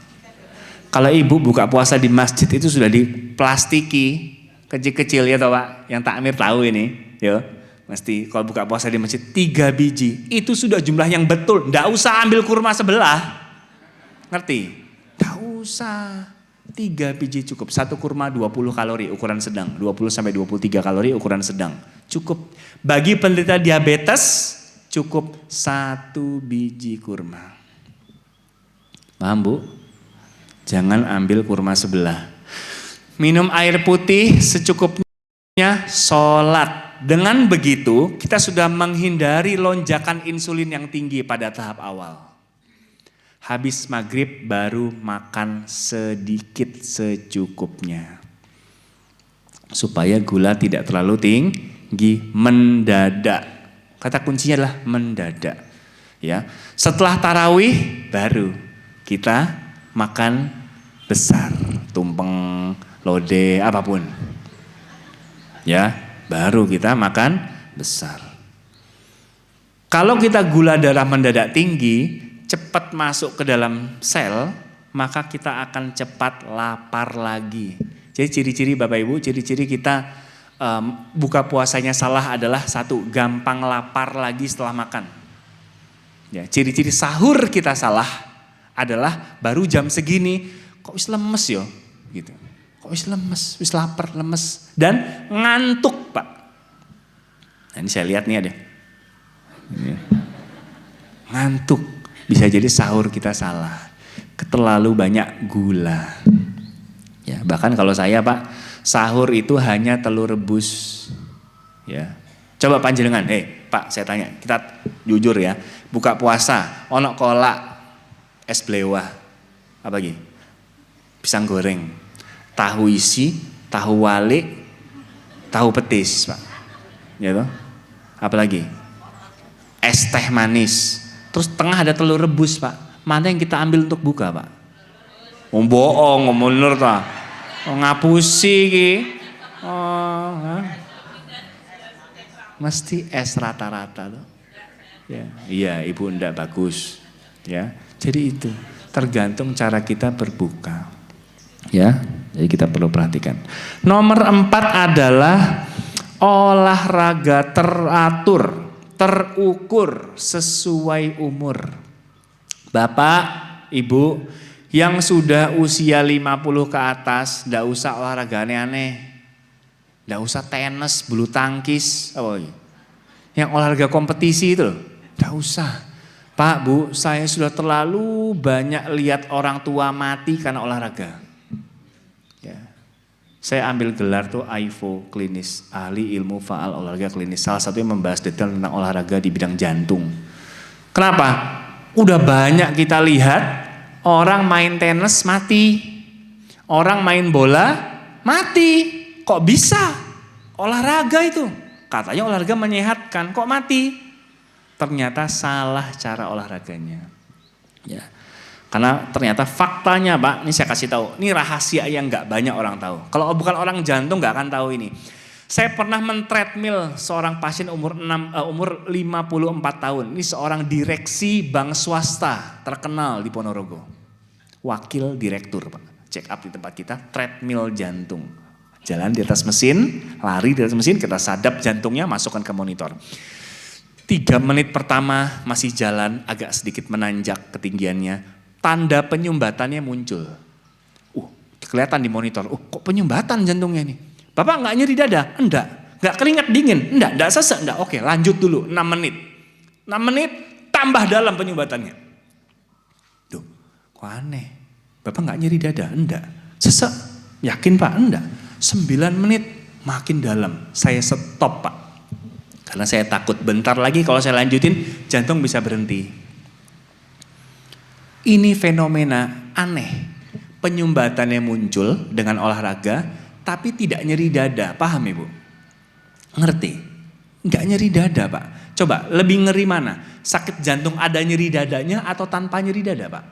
Speaker 1: Kalau ibu buka puasa di masjid itu sudah diplastiki, kecil-kecil ya toh Pak, yang takmir tahu ini, yo. Mesti kalau buka puasa di masjid 3 biji, itu sudah jumlah yang betul. Nggak usah ambil kurma sebelah, ngerti? Nggak usah, 3 biji cukup. 1 kurma 20 kalori ukuran sedang, 20-23 kalori ukuran sedang, cukup. Bagi penderita diabetes cukup 1 biji kurma. Paham Bu? Jangan ambil kurma sebelah. Minum air putih secukupnya, sholat. Dengan begitu kita sudah menghindari lonjakan insulin yang tinggi pada tahap awal. Habis maghrib baru makan sedikit secukupnya. Supaya gula tidak terlalu tinggi, mendadak. Kata kuncinya adalah mendadak. Ya. Setelah tarawih baru kita makan besar, tumpeng, lodeh, apapun. Ya. Baru kita makan besar. Kalau kita gula darah mendadak tinggi, cepat masuk ke dalam sel, maka kita akan cepat lapar lagi. Jadi ciri-ciri Bapak Ibu, ciri-ciri kita buka puasanya salah adalah 1, gampang lapar lagi setelah makan. Ya, ciri-ciri sahur kita salah adalah baru jam segini, kok wis lemes yo, gitu. Kok wis lemes, wis lapar, lemes. Dan ngantuk Pak. Nah, ini saya lihat nih ada. Ngantuk. Bisa jadi sahur kita salah. Terlalu banyak gula. Ya, bahkan kalau saya Pak, sahur itu hanya telur rebus. Ya. Coba panjenengan, Pak saya tanya, kita jujur ya. Buka puasa, ono kolak, es belewah. Apa lagi? Pisang goreng. Tahu isi, tahu walik, tahu petis Pak. Ya toh? Apalagi? Es teh manis. Terus tengah ada telur rebus Pak. Mana yang kita ambil untuk buka Pak? Bohong, bener ta? Ngapusi ki. Mesti es rata-rata tuh. Ya. Iya, Ibu ndak bagus. Ya. Jadi itu tergantung cara kita berbuka. Ya. Jadi kita perlu perhatikan. Nomor 4 adalah olahraga teratur, terukur sesuai umur. Bapak, Ibu yang sudah usia 50 ke atas, enggak usah olahraga aneh-aneh. Enggak usah tenis, bulu tangkis, yang olahraga kompetisi itu, enggak usah. Pak, Bu, saya sudah terlalu banyak lihat orang tua mati karena olahraga. Saya ambil gelar tuh AIFO klinis, ahli ilmu faal olahraga klinis. Salah satunya membahas detail tentang olahraga di bidang jantung. Kenapa? Udah banyak kita lihat Orang main tenis mati. Orang main bola mati. Kok bisa? Olahraga itu. Katanya olahraga menyehatkan, kok mati? Ternyata salah cara olahraganya. Ya. Karena ternyata faktanya Pak, ini saya kasih tahu, ini rahasia yang nggak banyak orang tahu. Kalau bukan orang jantung nggak akan tahu ini. Saya pernah men-treadmill seorang pasien umur 54 tahun. Ini seorang direksi bank swasta terkenal di Ponorogo. Wakil direktur Pak, check up di tempat kita, treadmill jantung. Jalan di atas mesin, lari di atas mesin, kita sadap jantungnya, masukkan ke monitor. 3 menit pertama masih jalan, agak sedikit menanjak ketinggiannya. Tanda penyumbatannya muncul. Kelihatan di monitor, kok penyumbatan jantungnya nih. Bapak nggak nyeri dada? Enggak. Nggak keringat dingin? Enggak sesek? Enggak. Oke, lanjut dulu 6 menit. 6 menit tambah dalam penyumbatannya. Duh, kok aneh. Bapak nggak nyeri dada? Enggak. Sesek? Yakin Pak? Enggak. 9 menit makin dalam. Saya stop Pak. Karena saya takut bentar lagi kalau saya lanjutin jantung bisa berhenti. Ini fenomena aneh. Penyumbatannya muncul dengan olahraga tapi tidak nyeri dada. Paham Ibu? Ngerti? Enggak nyeri dada Pak. Coba lebih ngeri mana? Sakit jantung ada nyeri dadanya atau tanpa nyeri dada Pak?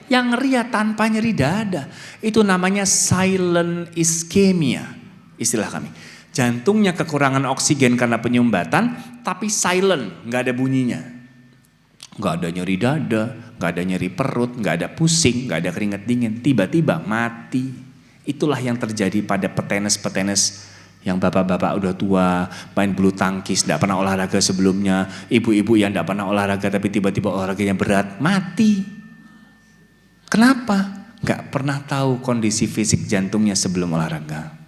Speaker 1: Yang ngeri ya tanpa nyeri dada. Itu namanya silent ischemia. Istilah kami. Jantungnya kekurangan oksigen karena penyumbatan, tapi silent, nggak ada bunyinya. Nggak ada nyeri dada, nggak ada nyeri perut, nggak ada pusing, nggak ada keringat dingin. Tiba-tiba mati. Itulah yang terjadi pada petenis-petenis yang bapak-bapak udah tua, main bulu tangkis, nggak pernah olahraga sebelumnya. Ibu-ibu yang nggak pernah olahraga tapi tiba-tiba olahraganya berat, mati. Kenapa? Nggak pernah tahu kondisi fisik jantungnya sebelum olahraga.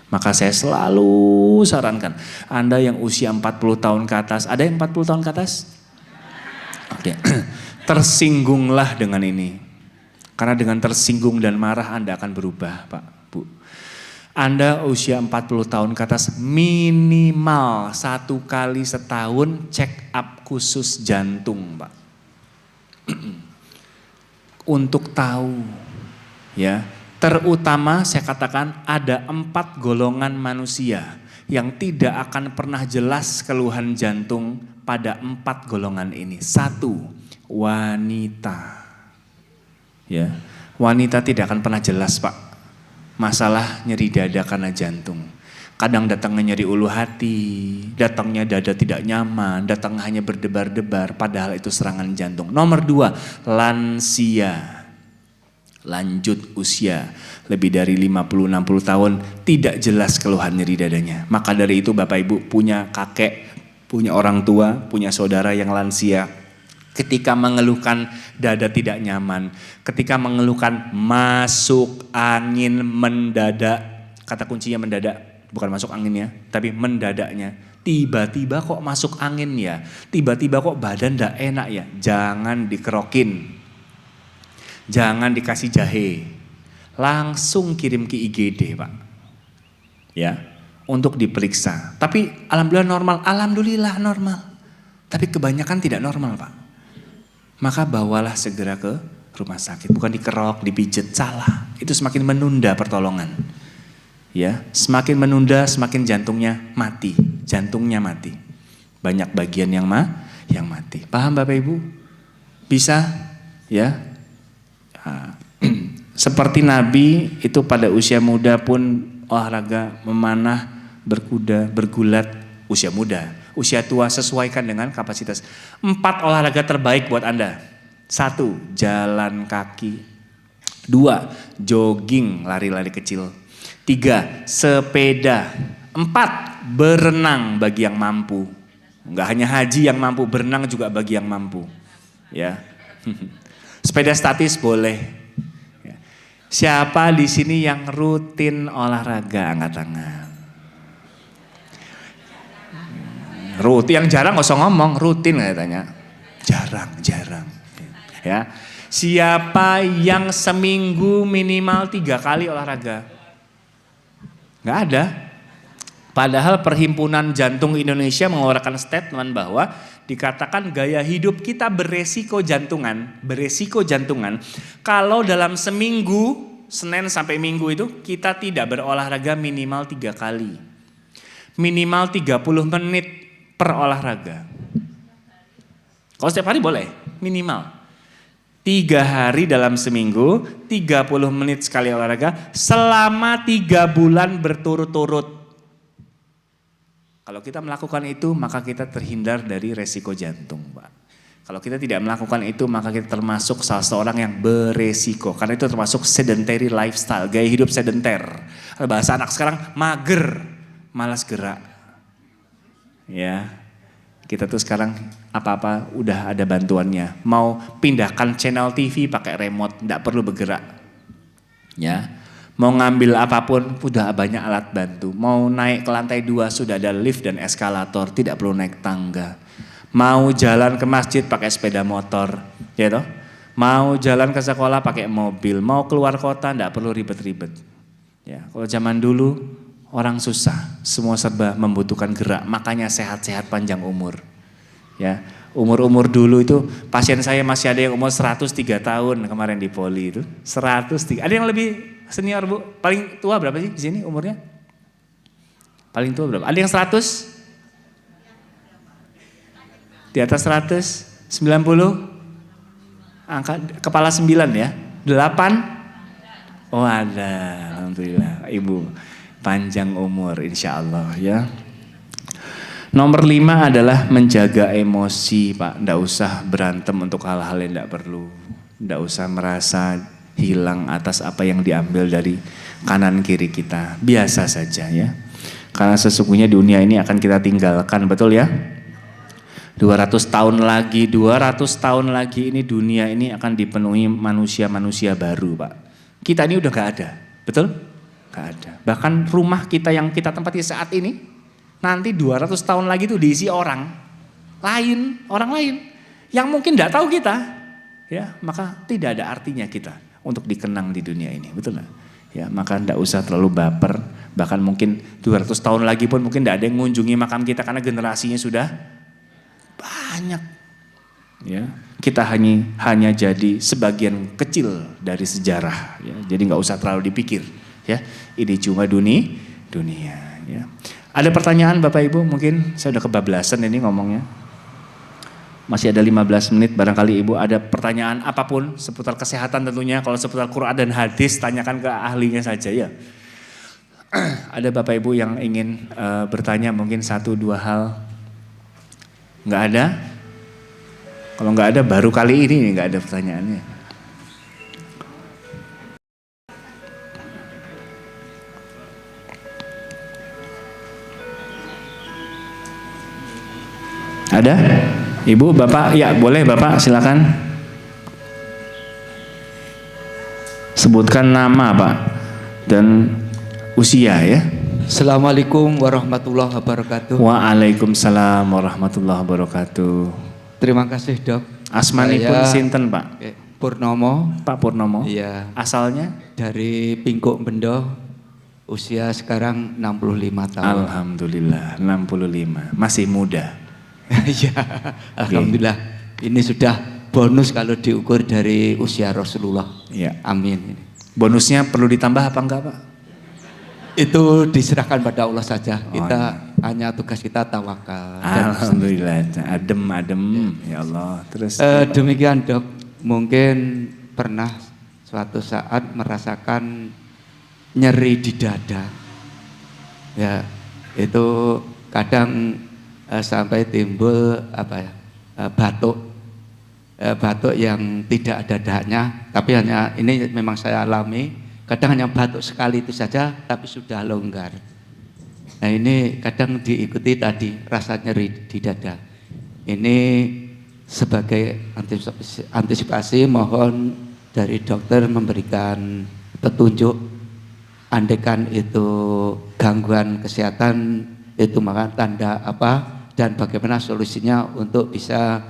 Speaker 1: Maka saya selalu sarankan, Anda yang usia 40 tahun ke atas, ada yang 40 tahun ke atas? Oke. Tersinggunglah dengan ini. Karena dengan tersinggung dan marah Anda akan berubah Pak, Bu. Anda usia 40 tahun ke atas minimal 1 kali setahun check up khusus jantung Pak. Untuk tahu ya. Terutama saya katakan ada 4 golongan manusia yang tidak akan pernah jelas keluhan jantung pada 4 golongan ini. 1, wanita. Ya, wanita tidak akan pernah jelas Pak. Masalah nyeri dada karena jantung. Kadang datangnya nyeri ulu hati, datangnya dada tidak nyaman, datang hanya berdebar-debar padahal itu serangan jantung. Nomor 2, lansia. Lanjut usia lebih dari 50-60 tahun tidak jelas keluhan nyeri dadanya. Maka dari itu Bapak Ibu punya kakek, punya orang tua, punya saudara yang lansia. Ketika mengeluhkan dada tidak nyaman, ketika mengeluhkan masuk angin mendadak, kata kuncinya mendadak, bukan masuk angin ya, tapi mendadaknya. Tiba-tiba kok masuk angin ya, tiba-tiba kok badan tidak enak ya, jangan dikerokin. Jangan dikasih jahe, langsung kirim ke IGD Pak, ya, untuk diperiksa. Tapi alhamdulillah normal. Tapi kebanyakan tidak normal Pak. Maka bawalah segera ke rumah sakit, bukan dikerok, dipijet, salah. Itu semakin menunda pertolongan. Ya, semakin menunda, semakin jantungnya mati. Banyak bagian yang mati. Paham Bapak Ibu? Bisa? Ya. Seperti Nabi itu pada usia muda pun olahraga, memanah, berkuda, bergulat, usia muda. Usia tua sesuaikan dengan kapasitas. 4 olahraga terbaik buat Anda. 1, jalan kaki. 2, jogging, lari-lari kecil. 3, sepeda. 4, berenang bagi yang mampu. Enggak hanya haji yang mampu, berenang juga bagi yang mampu. Ya. Sepeda statis boleh. Ya. Siapa di sini yang rutin olahraga? Angkat tangan. Rutin, yang jarang nggak usah ngomong, rutin katanya. Jarang. Ya. Siapa yang seminggu minimal 3 kali olahraga? Nggak ada. Padahal Perhimpunan Jantung Indonesia mengeluarkan statement bahwa dikatakan gaya hidup kita beresiko jantungan kalau dalam seminggu, Senin sampai Minggu itu kita tidak berolahraga minimal 3 kali. Minimal 30 menit per olahraga. Kalau setiap hari boleh, minimal. 3 hari dalam seminggu, 30 menit sekali olahraga selama 3 bulan berturut-turut. Kalau kita melakukan itu, maka kita terhindar dari resiko jantung, Pak. Kalau kita tidak melakukan itu, maka kita termasuk salah seorang yang beresiko. Karena itu termasuk sedentary lifestyle, gaya hidup sedenter. Bahasa anak sekarang, mager, malas gerak. Ya, kita tuh sekarang apa-apa udah ada bantuannya. Mau pindahkan channel TV pakai remote, tidak perlu bergerak. Ya. Mau ngambil apapun, udah banyak alat bantu. Mau naik ke lantai 2 sudah ada lift dan eskalator, tidak perlu naik tangga. Mau jalan ke masjid pakai sepeda motor, ya toh? Mau jalan ke sekolah pakai mobil, mau keluar kota tidak perlu ribet-ribet. Ya, kalau zaman dulu orang susah, semua serba membutuhkan gerak, makanya sehat-sehat panjang umur. Ya, umur-umur dulu itu pasien saya masih ada yang umur 103 tahun kemarin di Poli itu. 103. Ada yang lebih senior, Bu? Paling tua berapa sih di sini umurnya? Paling tua berapa? Ada yang 100? Di atas 100? 90? Angka kepala 9 ya? 8? Oh ada, alhamdulillah. Ibu panjang umur insya Allah ya. Nomor 5 adalah menjaga emosi, Pak. Nggak usah berantem untuk hal-hal yang nggak perlu. Nggak usah merasa hilang atas apa yang diambil dari kanan kiri kita. Biasa saja ya. Karena sesungguhnya dunia ini akan kita tinggalkan, betul ya? 200 tahun lagi ini dunia ini akan dipenuhi manusia-manusia baru, Pak. Kita ini udah gak ada, betul? Gak ada. Bahkan rumah kita yang kita tempati saat ini, nanti 200 tahun lagi itu diisi orang lain yang mungkin gak tahu kita. Ya, maka tidak ada artinya kita untuk dikenang di dunia ini, betul nggak? Ya, maka tidak usah terlalu baper. Bahkan mungkin 200 tahun lagi pun mungkin tidak ada yang mengunjungi makam kita karena generasinya sudah banyak. Ya, kita hanya jadi sebagian kecil dari sejarah. Ya, jadi nggak usah terlalu dipikir. Ya, ini cuma dunia. Ya. Ada pertanyaan Bapak Ibu? Mungkin saya udah kebablasan ini ngomongnya. Masih ada 15 menit, barangkali Ibu ada pertanyaan apapun seputar kesehatan tentunya. Kalau seputar Quran dan hadis, tanyakan ke ahlinya saja ya. Ada Bapak Ibu yang ingin bertanya mungkin 1-2 hal? Nggak ada? Kalau nggak ada baru kali ini nggak ada pertanyaannya. Ada? Ibu, Bapak, ya boleh Bapak silakan. Sebutkan nama Pak dan usia ya.
Speaker 2: Assalamualaikum warahmatullahi wabarakatuh.
Speaker 1: Waalaikumsalam warahmatullahi wabarakatuh.
Speaker 2: Terima kasih Dok.
Speaker 1: Asmanipun sinten Pak?
Speaker 2: Purnomo.
Speaker 1: Pak Purnomo?
Speaker 2: Iya.
Speaker 1: Asalnya?
Speaker 2: Dari Pingkuk Bendo, usia sekarang 65 tahun.
Speaker 1: Alhamdulillah 65, masih muda.
Speaker 2: Iya, alhamdulillah. Ini sudah bonus kalau diukur dari usia Rasulullah.
Speaker 1: Ya.
Speaker 2: Amin.
Speaker 1: Bonusnya perlu ditambah apa enggak Pak?
Speaker 2: Itu diserahkan pada Allah saja. Kita hanya tugas kita tawakal.
Speaker 1: Alhamdulillah, adem ya Allah. Terus
Speaker 2: demikian Dok, mungkin pernah suatu saat merasakan nyeri di dada. Ya, itu kadang sampai timbul batuk, batuk yang tidak ada dahaknya, tapi hanya ini memang saya alami. Kadang hanya batuk sekali itu saja, tapi sudah longgar. Nah ini kadang diikuti tadi rasa nyeri di dada. Ini sebagai antisipasi, mohon dari dokter memberikan petunjuk. Andaikan itu gangguan kesehatan, itu maka tanda apa dan bagaimana solusinya untuk bisa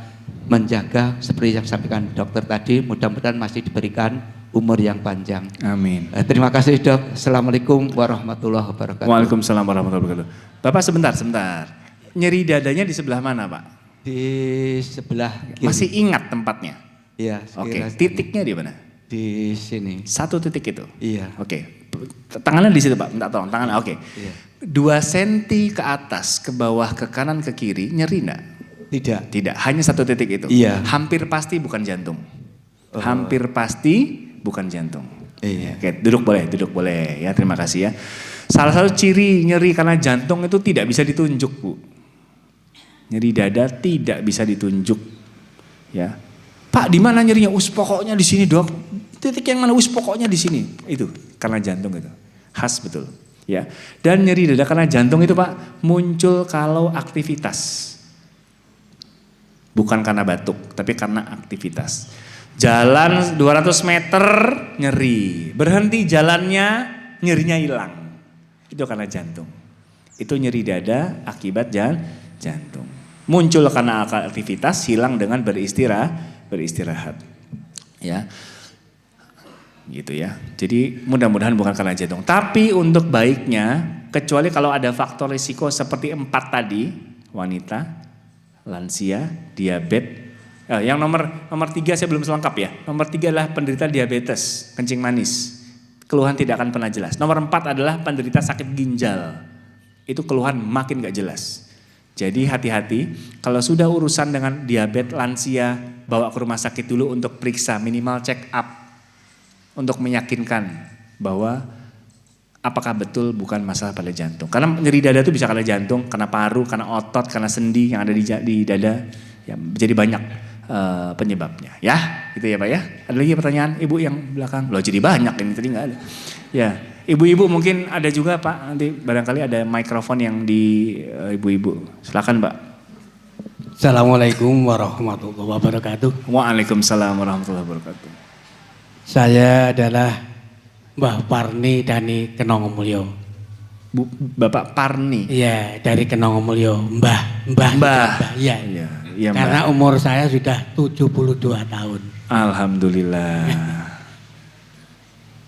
Speaker 2: menjaga seperti yang disampaikan dokter tadi. Mudah-mudahan masih diberikan umur yang panjang.
Speaker 1: Amin.
Speaker 2: Terima kasih Dok. Assalamualaikum warahmatullahi wabarakatuh.
Speaker 1: Waalaikumsalam warahmatullahi wabarakatuh. Bapak sebentar. Nyeri dadanya di sebelah mana Pak?
Speaker 2: Di sebelah kiri.
Speaker 1: Masih ingat tempatnya?
Speaker 2: Iya.
Speaker 1: Oke, titiknya di mana?
Speaker 2: Di sini.
Speaker 1: Satu titik itu?
Speaker 2: Iya.
Speaker 1: Oke, tangannya di situ Pak, minta tolong, tangan, oke.
Speaker 2: Iya.
Speaker 1: 2 senti ke atas, ke bawah, ke kanan, ke kiri, nyeri enggak?
Speaker 2: Tidak.
Speaker 1: Hanya satu titik itu?
Speaker 2: Iya.
Speaker 1: Hampir pasti bukan jantung. Hampir pasti bukan jantung.
Speaker 2: Iya.
Speaker 1: Oke, duduk boleh ya, terima kasih ya. Salah satu ciri nyeri karena jantung itu tidak bisa ditunjuk Bu. Nyeri dada tidak bisa ditunjuk, ya. Pak, di mana nyerinya? Pokoknya di sini Dok. Titik yang mana? Pokoknya di sini. Itu karena jantung itu. Khas betul, ya. Dan nyeri dada karena jantung itu Pak muncul kalau aktivitas. Bukan karena batuk, tapi karena aktivitas. Jalan 200 meter nyeri. Berhenti jalannya, nyerinya hilang. Itu karena jantung. Itu nyeri dada akibat jantung. Muncul karena aktivitas, hilang dengan beristirahat. Ya. Gitu ya. Jadi mudah-mudahan bukan karena jantung. Tapi untuk baiknya, kecuali kalau ada faktor risiko seperti 4 tadi, wanita, lansia, diabetes. Yang nomor 3 saya belum selengkap ya. Nomor 3 adalah penderita diabetes, kencing manis. Keluhan tidak akan pernah jelas. Nomor 4 adalah penderita sakit ginjal. Itu keluhan makin gak jelas. Jadi hati-hati, kalau sudah urusan dengan diabetes lansia, bawa ke rumah sakit dulu untuk periksa, minimal check up. Untuk meyakinkan bahwa apakah betul bukan masalah pada jantung. Karena nyeri dada itu bisa karena jantung, karena paru, karena otot, karena sendi yang ada di dada. Ya, jadi banyak penyebabnya. Ya, gitu ya Pak ya. Ada lagi pertanyaan Ibu yang belakang? Loh jadi banyak ini, tadi gak ada. Ya. Ibu-ibu mungkin ada juga Pak, nanti barangkali ada mikrofon yang di ibu-ibu. Silakan Pak.
Speaker 3: Assalamualaikum warahmatullahi wabarakatuh.
Speaker 1: Waalaikumsalam warahmatullahi wabarakatuh.
Speaker 3: Saya adalah Mbah Parni Dani Kenongomulyo.
Speaker 1: Bapak Parni?
Speaker 3: Iya, dari Kenongomulyo. Mbah. Iya.
Speaker 1: Iya,
Speaker 3: karena
Speaker 1: Mbah.
Speaker 3: umur saya sudah 72 tahun.
Speaker 1: Alhamdulillah.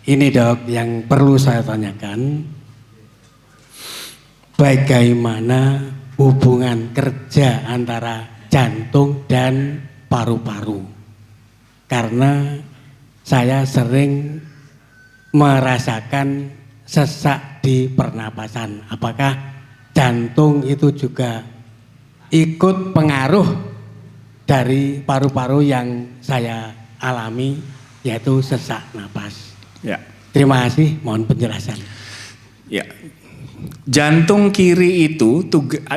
Speaker 3: Ini Dok, yang perlu saya tanyakan, bagaimana hubungan kerja antara jantung dan paru-paru? Karena saya sering merasakan sesak di pernapasan. Apakah jantung itu juga ikut pengaruh dari paru-paru yang saya alami, yaitu sesak napas?
Speaker 1: Ya.
Speaker 3: Terima kasih, mohon penjelasan.
Speaker 1: Ya. Jantung kiri itu,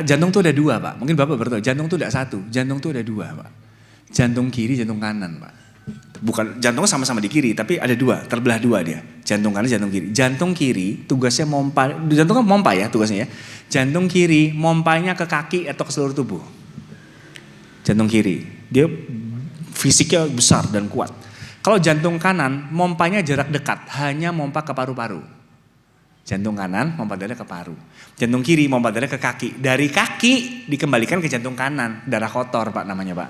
Speaker 1: jantung itu ada 2 Pak. Mungkin Bapak baru tahu, jantung itu tidak 1, jantung itu ada 2 Pak. Jantung kiri, jantung kanan Pak. Bukan, jantungnya sama-sama di kiri, tapi ada 2, terbelah 2 dia. Jantung kanan, jantung kiri. Jantung kiri tugasnya mompa, jantung kan mompa ya tugasnya ya. Jantung kiri mompanya ke kaki atau ke seluruh tubuh. Jantung kiri, dia fisiknya besar dan kuat. Kalau jantung kanan, mompanya jarak dekat, hanya mompa ke paru-paru. Jantung kanan, mompa darah ke paru. Jantung kiri, mompa darah ke kaki. Dari kaki, dikembalikan ke jantung kanan. Darah kotor Pak namanya Pak.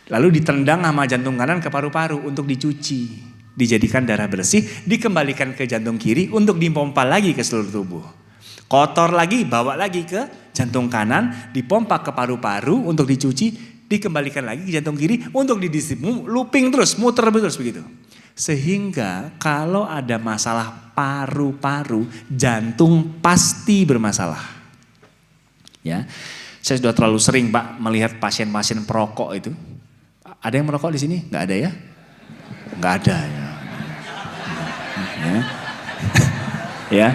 Speaker 1: Lalu ditendang sama jantung kanan ke paru-paru untuk dicuci. Dijadikan darah bersih, dikembalikan ke jantung kiri untuk dipompa lagi ke seluruh tubuh. Kotor lagi, bawa lagi ke jantung kanan, dipompa ke paru-paru untuk dicuci, dikembalikan lagi ke jantung kiri untuk didistribusi, looping terus, muter terus begitu. Sehingga kalau ada masalah paru-paru, jantung pasti bermasalah. Ya, saya sudah terlalu sering Pak melihat pasien-pasien perokok itu. Ada yang merokok di sini? Nggak ada ya? Nggak ada ya. Ya.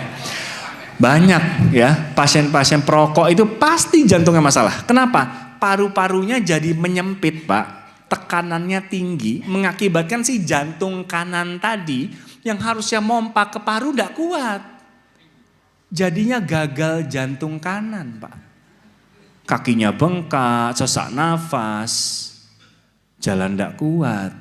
Speaker 1: Banyak ya pasien-pasien perokok itu pasti jantungnya masalah. Kenapa? Paru-parunya jadi menyempit Pak, tekanannya tinggi, mengakibatkan si jantung kanan tadi yang harusnya mompa ke paru tidak kuat. Jadinya gagal jantung kanan Pak. Kakinya bengkak, sesak nafas, jalan tidak kuat,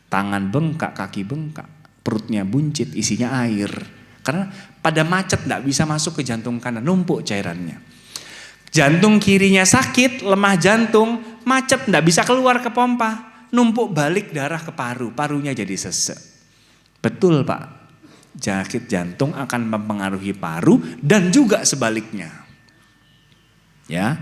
Speaker 1: tangan bengkak, kaki bengkak, perutnya buncit, isinya air. Karena pada macet tidak bisa masuk ke jantung kanan, numpuk cairannya. Jantung kirinya sakit, lemah jantung, macet, tidak bisa keluar ke pompa, numpuk balik darah ke paru, parunya jadi sesek. Betul Pak. Penyakit jantung akan mempengaruhi paru dan juga sebaliknya. Ya.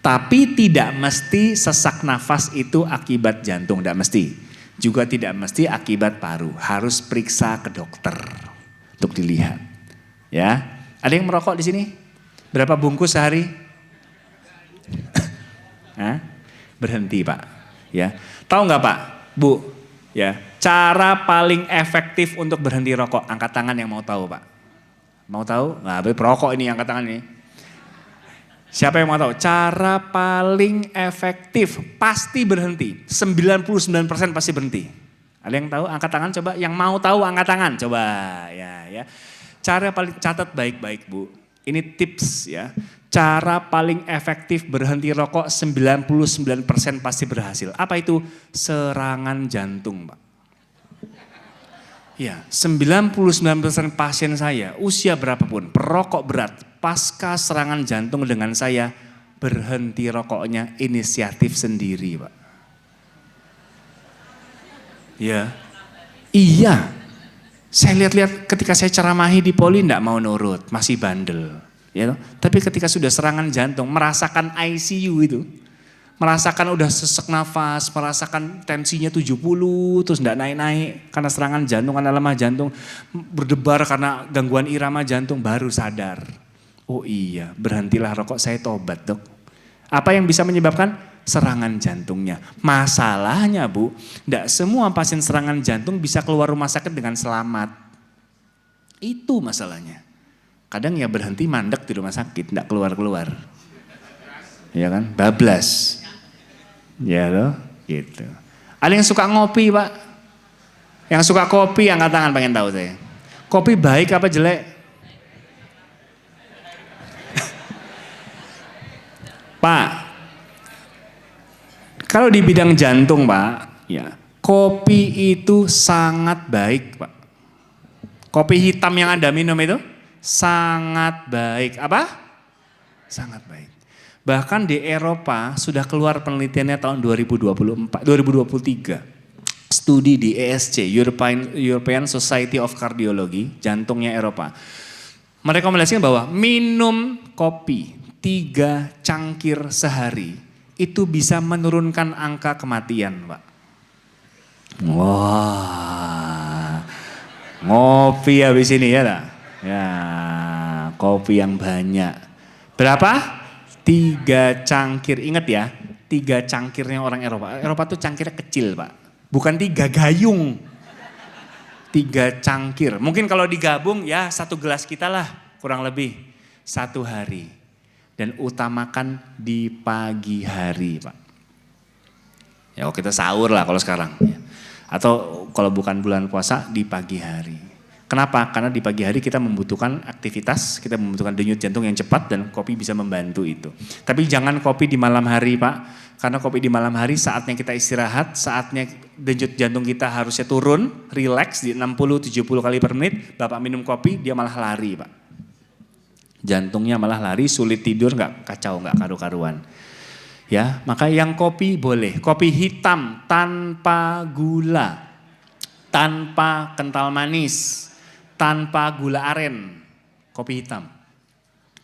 Speaker 1: Tapi tidak mesti sesak nafas itu akibat jantung, tidak mesti. Juga tidak mesti akibat paru. Harus periksa ke dokter untuk dilihat. Ya. Ada yang merokok di sini? Berapa bungkus sehari? Hah? Berhenti Pak. Ya. Tahu nggak Pak, Bu? Ya. Cara paling efektif untuk berhenti rokok, angkat tangan yang mau tahu Pak. Mau tahu? Nggak, perokok ini angkat tangan ini. Siapa yang mau tahu? Cara paling efektif pasti berhenti. 99% pasti berhenti. Ada yang tahu? Angkat tangan coba. Yang mau tahu angkat tangan coba. Ya. Cara paling, catat baik-baik Bu. Ini tips ya. Cara paling efektif berhenti rokok 99% pasti berhasil. Apa itu? Serangan jantung Pak. Ya, 99% pasien saya usia berapapun, perokok berat, pasca serangan jantung dengan saya berhenti rokoknya inisiatif sendiri Pak. Ya, iya. Saya lihat-lihat ketika saya ceramahi di Poli enggak mau nurut, masih bandel. Ya, tapi ketika sudah serangan jantung, merasakan ICU itu, merasakan udah sesek nafas, merasakan tensinya 70, terus enggak naik-naik karena serangan jantung, karena lemah jantung, berdebar karena gangguan irama jantung, baru sadar. Oh iya, berhentilah rokok, saya tobat Dok. Apa yang bisa menyebabkan? Serangan jantungnya. Masalahnya Bu, enggak semua pasien serangan jantung bisa keluar rumah sakit dengan selamat. Itu masalahnya. Kadang ya berhenti mandek di rumah sakit, enggak keluar-keluar. Ya kan, bablas. Ya loh, gitu. Ada yang suka ngopi Pak? Yang suka kopi angkat tangan, pengen tahu saya. Kopi baik apa jelek? Pak, kalau di bidang jantung Pak, ya kopi itu sangat baik Pak. Kopi hitam yang Anda minum itu sangat baik. Apa? Sangat baik. Bahkan di Eropa sudah keluar penelitiannya tahun 2023. Studi di ESC, European Society of Cardiology, jantungnya Eropa. Mereka merekomendasikan bahwa minum kopi 3 cangkir sehari itu bisa menurunkan angka kematian, Pak. Wah, ngopi habis ini ya tak? Ya, kopi yang banyak. Berapa? 3 cangkir, ingat ya, 3 cangkirnya orang Eropa. Eropa tuh cangkirnya kecil Pak, bukan 3 gayung. 3 cangkir, mungkin kalau digabung ya 1 gelas kita lah kurang lebih 1 hari. Dan utamakan di pagi hari Pak. Ya kalau kita sahur lah kalau sekarang. Atau kalau bukan bulan puasa di pagi hari. Kenapa? Karena di pagi hari kita membutuhkan aktivitas, kita membutuhkan denyut jantung yang cepat dan kopi bisa membantu itu. Tapi jangan kopi di malam hari Pak, karena kopi di malam hari saatnya kita istirahat, saatnya denyut jantung kita harusnya turun, relax di 60-70 kali per menit, Bapak minum kopi dia malah lari Pak. Jantungnya malah lari, sulit tidur, nggak kacau, nggak karu-karuan. Ya, maka yang kopi boleh, kopi hitam tanpa gula, tanpa kental manis, tanpa gula aren, kopi hitam.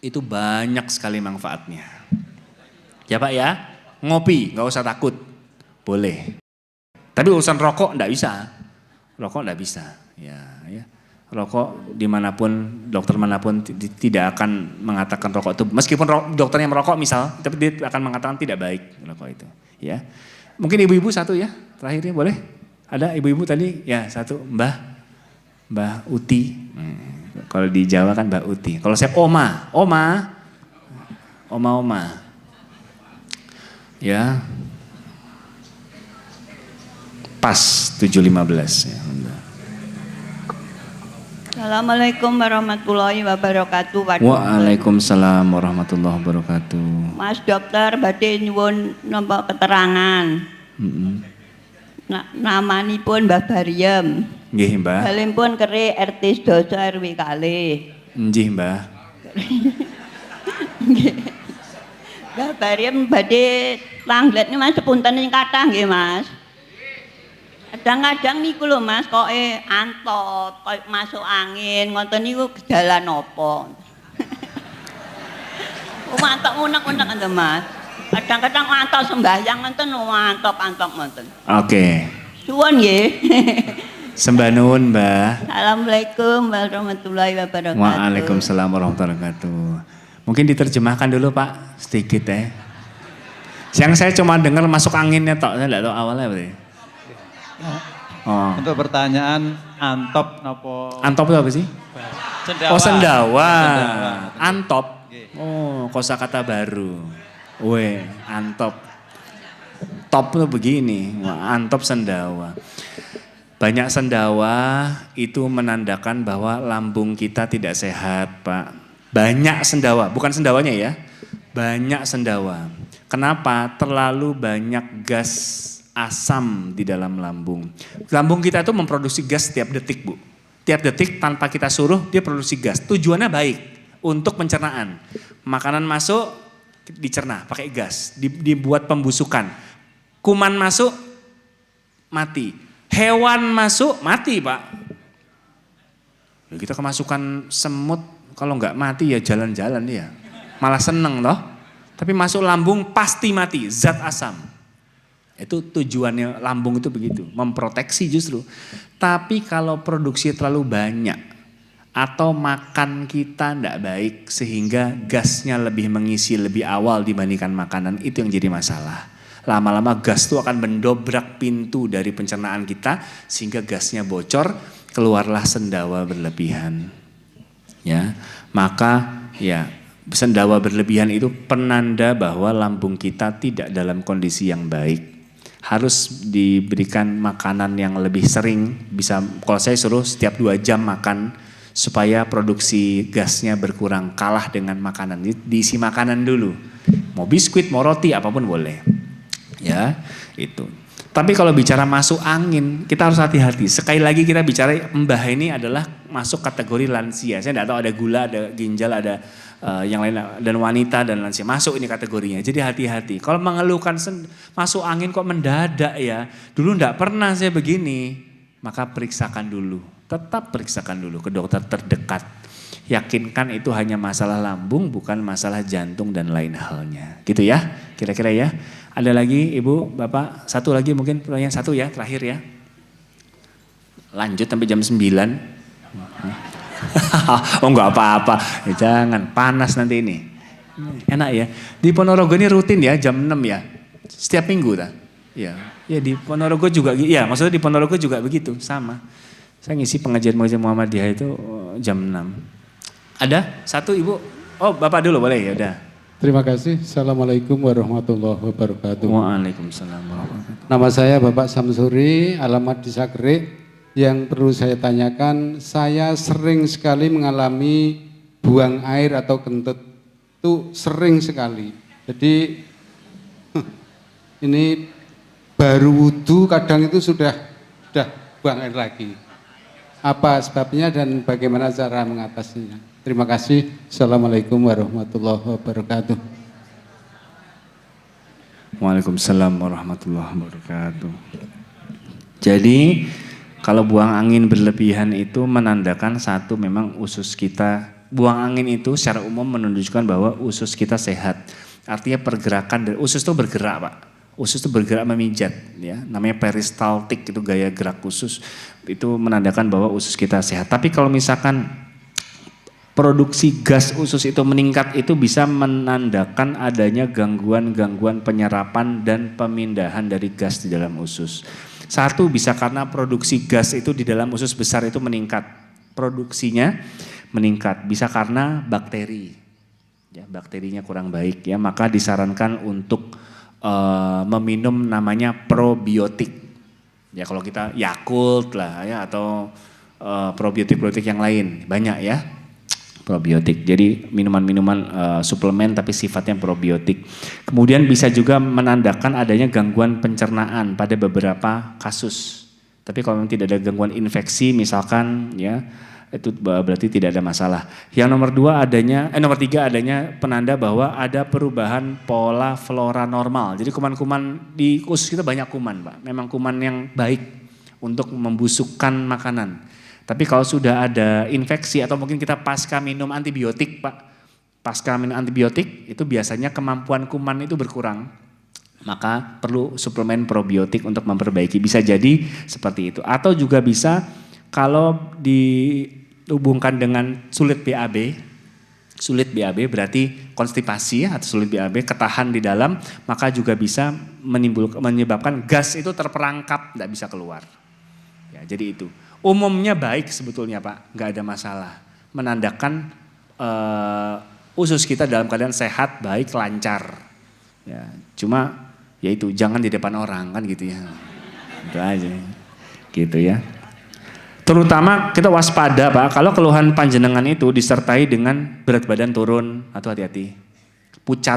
Speaker 1: Itu banyak sekali manfaatnya. Ya Pak ya, ngopi nggak usah takut, boleh. Tapi urusan rokok nggak bisa, rokok nggak bisa. Ya. Rokok dimanapun, dokter manapun tidak akan mengatakan rokok itu, meskipun dokternya merokok misal, tapi dia akan mengatakan tidak baik rokok itu. Ya, mungkin ibu-ibu satu ya, terakhirnya boleh? Ada ibu-ibu tadi? Ya satu, Mbah Uti. Kalau di Jawa kan Mbak Uti. Kalau saya Oma. Ya, pas 7.15 ya.
Speaker 4: Assalamualaikum warahmatullahi wabarakatuh.
Speaker 1: Waalaikumsalam warahmatullahi wabarakatuh.
Speaker 4: Mas dokter badhe nyuwun napa keterangan. Namanipun Mbah Bariem.
Speaker 1: Nggih, Mbah.
Speaker 4: Salempun kere RT 12 RW kalih.
Speaker 1: Nggih, Mbah.
Speaker 4: Mbah Bariem badhe tanglet Mas sepunten ing kathah nggih Mas. Kadang-kadang niku lho Mas, koke antot, koyo masuk angin, ngoten niku gedalan apa? Mantok unek-unek ngoten Mas. Kadang-kadang antok sembahyang ngoten antok ngoten.
Speaker 1: Oke.
Speaker 4: Suwun nggih.
Speaker 1: Sembah nuwun, Mbah.
Speaker 4: Assalamualaikum warahmatullahi wabarakatuh.
Speaker 1: Waalaikumsalam warahmatullahi wabarakatuh. Mungkin diterjemahkan dulu Pak, sedikit ya. Yang saya cuma dengar masuk anginnya tok, saya enggak tahu awalnya apa ya. Oh.
Speaker 5: Untuk pertanyaan antop nopo?
Speaker 1: Antop itu apa sih?
Speaker 5: Sendawa.
Speaker 1: Oh sendawa.
Speaker 5: Sendawa.
Speaker 1: Antop. Oh kosakata baru. Weh, antop. Top tuh begini, wah, antop sendawa. Banyak sendawa itu menandakan bahwa lambung kita tidak sehat, Pak. Banyak sendawa, bukan sendawanya ya. Banyak sendawa. Kenapa? Terlalu banyak gas asam di dalam lambung. Lambung kita itu memproduksi gas setiap detik, Bu. Tiap detik tanpa kita suruh dia produksi gas. Tujuannya baik untuk pencernaan. Makanan masuk dicerna pakai gas, dibuat pembusukan. Kuman masuk mati. Hewan masuk mati, Pak. Ya, kita kemasukan semut kalau nggak mati ya jalan-jalan ya. Malah seneng loh. Tapi masuk lambung pasti mati, zat asam. Itu tujuannya lambung itu begitu, memproteksi justru. Tapi kalau produksi terlalu banyak atau makan kita tidak baik sehingga gasnya lebih mengisi lebih awal dibandingkan makanan, itu yang jadi masalah. Lama-lama gas itu akan mendobrak pintu dari pencernaan kita sehingga gasnya bocor, keluarlah sendawa berlebihan. Ya, maka ya sendawa berlebihan itu penanda bahwa lambung kita tidak dalam kondisi yang baik. Harus diberikan makanan yang lebih sering, bisa kalau saya suruh setiap 2 jam makan supaya produksi gasnya berkurang, kalah dengan makanan. Diisi makanan dulu, mau biskuit, mau roti, apapun boleh. Ya, itu. Tapi kalau bicara masuk angin, kita harus hati-hati. Sekali lagi kita bicara mbah ini adalah masuk kategori lansia. Saya tidak tahu ada gula, ada ginjal, ada yang lain, dan wanita dan lansia. Masuk ini kategorinya. Jadi hati-hati. Kalau mengeluhkan masuk angin kok mendadak ya. Dulu tidak pernah saya begini. Maka periksakan dulu. Tetap periksakan dulu ke dokter terdekat. Yakinkan itu hanya masalah lambung, bukan masalah jantung dan lain halnya. Gitu ya, kira-kira ya. Ada lagi Ibu, Bapak, satu lagi mungkin pertanyaan satu ya, terakhir ya. Lanjut sampai jam 9. Oh enggak apa-apa, ya, jangan, panas nanti ini. Enak ya, di Ponorogo ini rutin ya jam 6 ya, setiap minggu tak? Ya di Ponorogo juga, ya maksudnya di Ponorogo juga begitu, sama. Saya ngisi pengajian Muhammadiyah itu jam 6. Ada satu Ibu, oh Bapak dulu boleh ya udah.
Speaker 6: Terima kasih. Assalamualaikum warahmatullahi wabarakatuh.
Speaker 1: Waalaikumsalam warahmatullahi wabarakatuh.
Speaker 6: Nama saya Bapak Samsuri, alamat di Sagrik. Yang perlu saya tanyakan, saya sering sekali mengalami buang air atau kentut. Itu sering sekali. Jadi ini baru wudhu kadang itu sudah buang air lagi. Apa sebabnya dan bagaimana cara mengatasinya? Terima kasih. Assalamualaikum warahmatullahi wabarakatuh.
Speaker 1: Waalaikumsalam warahmatullahi wabarakatuh. Jadi kalau buang angin berlebihan itu menandakan satu, memang usus kita, buang angin itu secara umum menunjukkan bahwa usus kita sehat. Artinya pergerakan dari usus itu bergerak, Pak. Usus itu bergerak memijat, ya, namanya peristaltik, itu gaya gerak usus, itu menandakan bahwa usus kita sehat. Tapi kalau misalkan produksi gas usus itu meningkat, itu bisa menandakan adanya gangguan-gangguan penyerapan dan pemindahan dari gas di dalam usus. Satu, bisa karena produksi gas itu di dalam usus besar itu meningkat, produksinya meningkat, bisa karena bakteri, ya, bakterinya kurang baik, ya, maka disarankan untuk meminum namanya probiotik. Ya kalau kita Yakult lah ya, atau probiotik-probiotik yang lain banyak ya probiotik. Jadi minuman-minuman suplemen tapi sifatnya probiotik. Kemudian bisa juga menandakan adanya gangguan pencernaan pada beberapa kasus. Tapi kalau memang tidak ada gangguan infeksi misalkan ya, itu berarti tidak ada masalah. Yang nomor tiga adanya penanda bahwa ada perubahan pola flora normal. Jadi kuman-kuman di usus kita banyak kuman, Pak. Memang kuman yang baik untuk membusukkan makanan. Tapi kalau sudah ada infeksi atau mungkin kita pasca minum antibiotik Pak, pasca minum antibiotik itu biasanya kemampuan kuman itu berkurang. Maka perlu suplemen probiotik untuk memperbaiki, bisa jadi seperti itu. Atau juga bisa kalau dihubungkan dengan sulit BAB berarti konstipasi atau sulit BAB, ketahan di dalam, maka juga bisa menyebabkan gas itu terperangkap, tidak bisa keluar. Ya, jadi itu. Umumnya baik sebetulnya Pak, nggak ada masalah. Menandakan usus kita dalam keadaan sehat, baik, lancar. Ya, cuma ya itu jangan di depan orang kan gitu ya. Itu aja. Gitu ya. Terutama kita waspada Pak, kalau keluhan panjenengan itu disertai dengan berat badan turun, atau hati-hati. Pucat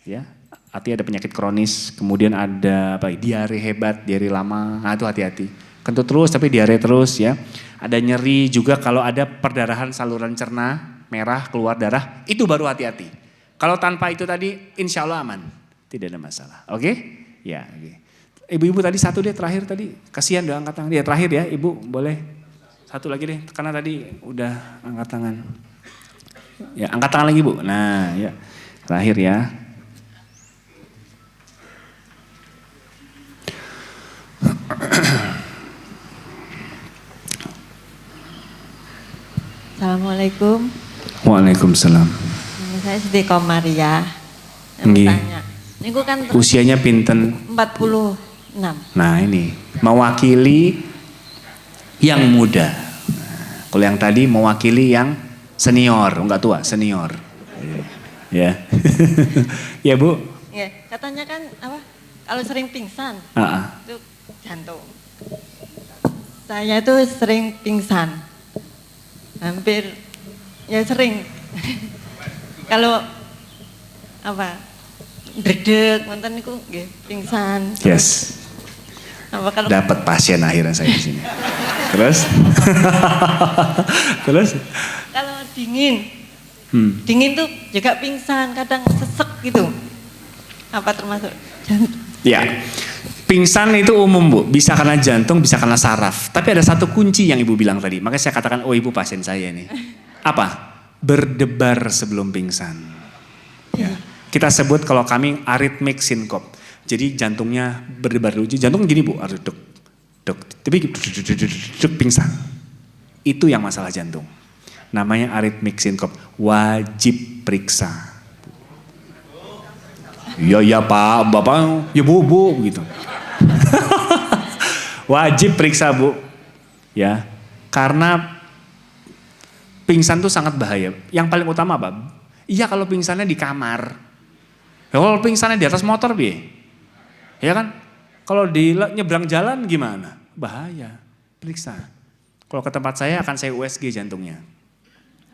Speaker 1: ya. Artinya ada penyakit kronis, kemudian ada diare hebat, diare lama, nah itu hati-hati. Kentut terus tapi diare terus ya. Ada nyeri juga kalau ada perdarahan saluran cerna, merah, keluar darah, itu baru hati-hati. Kalau tanpa itu tadi insya Allah aman, tidak ada masalah. Oke? Ya. Okay. Ibu-ibu tadi satu deh terakhir tadi, kasihan udah angkat tangan. Ya terakhir ya ibu boleh satu lagi deh, karena tadi udah angkat tangan. Ya angkat tangan lagi bu, nah ya terakhir ya.
Speaker 7: Assalamualaikum.
Speaker 1: Waalaikumsalam.
Speaker 7: Saya Siti Komaria.
Speaker 1: Nggih.
Speaker 7: Tanya. Niku kan
Speaker 1: Usianya pinten?
Speaker 7: 46.
Speaker 1: Nah ini mewakili yang muda. Nah, kalau yang tadi mewakili yang senior, enggak tua, senior. Ya. Ya Bu.
Speaker 7: Ya, katanya kan apa? Kalau sering pingsan, itu jantung. Saya itu sering pingsan. Hampir ya sering. Kalau apa? Dredeg, mantan niku nggih pingsan.
Speaker 1: Yes.
Speaker 7: Apa kalau
Speaker 1: Dapat pasien akhirnya saya di sini. Terus? Terus?
Speaker 7: kalau dingin. Dingin tuh juga pingsan, kadang sesek gitu. Apa termasuk jantung?
Speaker 1: Ya. Pingsan itu umum Bu, bisa karena jantung, bisa karena saraf. Tapi ada satu kunci yang Ibu bilang tadi, makanya saya katakan, oh Ibu pasien saya nih. Apa? Berdebar sebelum pingsan. Ya. Kita sebut kalau kami arrhythmic syncope. Jadi jantungnya berdebar dulu, jantung gini Bu, duk, duk, tapi pingsan. Itu yang masalah jantung. Namanya arrhythmic syncope, wajib periksa. Ya Pak, Bapak, ya Bu, gitu. Wajib periksa Bu, ya, karena pingsan itu sangat bahaya. Yang paling utama apa? Iya kalau pingsannya di kamar. Ya, kalau pingsannya di atas motor bi, ya kan? Kalau di nyebrang jalan gimana? Bahaya. Periksa. Kalau ke tempat saya akan saya USG jantungnya.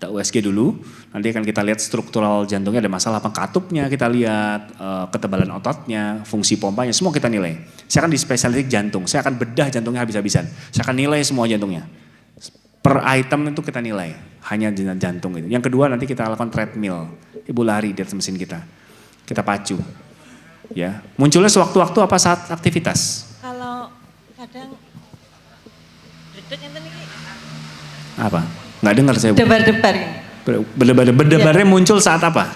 Speaker 1: Kita USG dulu, nanti akan kita lihat struktural jantungnya ada masalah apa, katupnya kita lihat, ketebalan ototnya, fungsi pompanya, semua kita nilai. Saya akan di spesialistik jantung, saya akan bedah jantungnya habis-habisan. Saya akan nilai semua jantungnya. Per item itu kita nilai, hanya jantung itu. Yang kedua nanti kita lakukan treadmill, Ibu lari di atas mesin kita pacu. Ya, munculnya sewaktu-waktu apa saat aktivitas?
Speaker 7: Kalau kadang dredeg enten iki
Speaker 1: Apa? Nggak dengar saya.
Speaker 7: debar-debar ini.
Speaker 1: Berdebarnya muncul saat apa?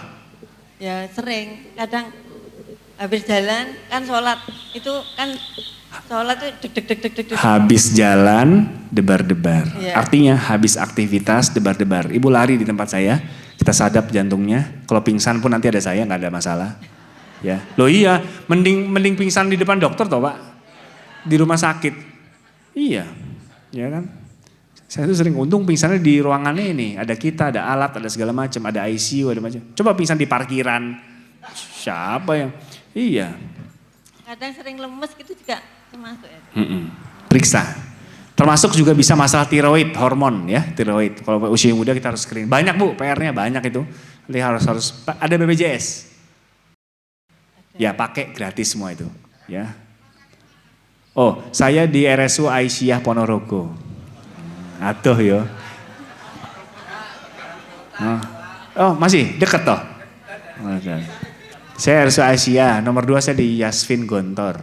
Speaker 7: Ya sering, kadang habis jalan kan sholat, itu kan sholat itu deg.
Speaker 1: Habis jalan debar-debar.
Speaker 7: Iya.
Speaker 1: Artinya habis aktivitas debar-debar. Ibu lari di tempat saya, kita sadap jantungnya. Kalau pingsan pun nanti ada saya, nggak ada masalah. Ya, loh iya, mending pingsan di depan dokter toh Pak, di rumah sakit. Iya, ya kan. Saya tuh sering untung pingsannya di ruangannya ini, ada kita, ada alat, ada segala macam, ada ICU, ada macam. Coba pingsan di parkiran, siapa yang? Iya.
Speaker 7: Kadang sering lemes gitu juga termasuk ya.
Speaker 1: Periksa. Termasuk juga bisa masalah tiroid, hormon ya, tiroid. Kalau usia muda kita harus screen. Banyak Bu, PR-nya banyak itu. Jadi harus ada BPJS. Ya pakai gratis semua itu. Ya. Oh, saya di RSU Aisyah Ponorogo. Atuh yo. Oh masih deket toh. Saya RSU Aisyah, nomor 2 saya di Yasvin Gontor.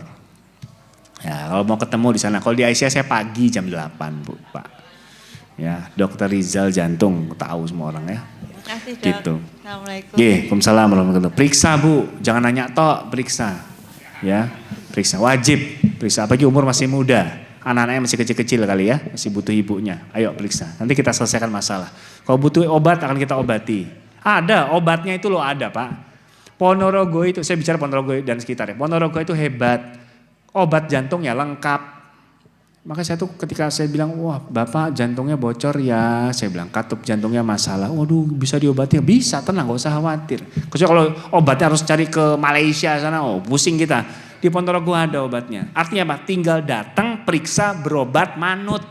Speaker 1: Ya, kalau mau ketemu di sana, kalau di Aisyah saya pagi jam 8 Bu, Pak. Ya, Dokter Rizal Jantung, tahu semua orang ya.
Speaker 7: Terima kasih dok.
Speaker 1: Gitu.
Speaker 7: Assalamualaikum.
Speaker 1: Waalaikumsalam warahmatullahi wabarakatuh. Periksa Bu, jangan nanya tok, periksa. Ya, periksa, wajib. Periksa, apalagi umur masih muda. Anak-anaknya masih kecil-kecil kali ya, masih butuh ibunya. Ayo periksa, nanti kita selesaikan masalah. Kalau butuh obat akan kita obati. Ada, obatnya itu loh ada Pak. Ponorogo itu, saya bicara Ponorogo dan sekitarnya. Ponorogo itu hebat. Obat jantungnya lengkap. Makanya saya tuh ketika saya bilang, wah Bapak jantungnya bocor ya. Saya bilang katup jantungnya masalah. Waduh bisa diobati? Bisa, tenang gak usah khawatir. Kecuali kalau obatnya harus cari ke Malaysia sana, oh pusing kita. Di Ponorogo ada obatnya. Artinya apa? Tinggal datang, periksa, berobat, manut.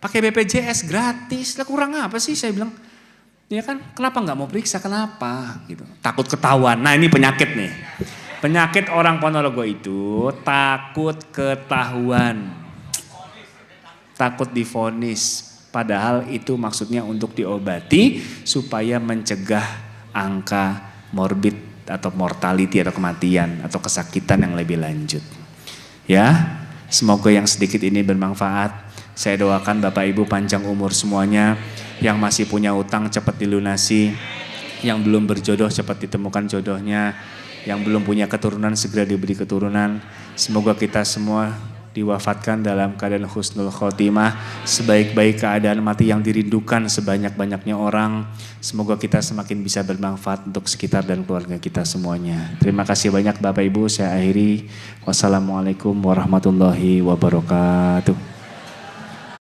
Speaker 1: Pakai BPJS gratis, lah kurang apa sih saya bilang. Ya kan, kenapa gak mau periksa, kenapa? Gitu. Takut ketahuan, nah ini penyakit nih. Penyakit orang Ponorogo itu takut ketahuan, takut divonis. Padahal itu maksudnya untuk diobati supaya mencegah angka morbid atau mortality atau kematian atau kesakitan yang lebih lanjut. Ya, semoga yang sedikit ini bermanfaat. Saya doakan Bapak Ibu panjang umur semuanya, yang masih punya utang cepat dilunasi, yang belum berjodoh cepat ditemukan jodohnya, yang belum punya keturunan segera diberi keturunan. Semoga kita semua diwafatkan dalam keadaan husnul khotimah, sebaik-baik keadaan mati yang dirindukan sebanyak-banyaknya orang. Semoga kita semakin bisa bermanfaat untuk sekitar dan keluarga kita semuanya. Terima kasih banyak Bapak Ibu, saya akhiri. Wassalamualaikum warahmatullahi wabarakatuh.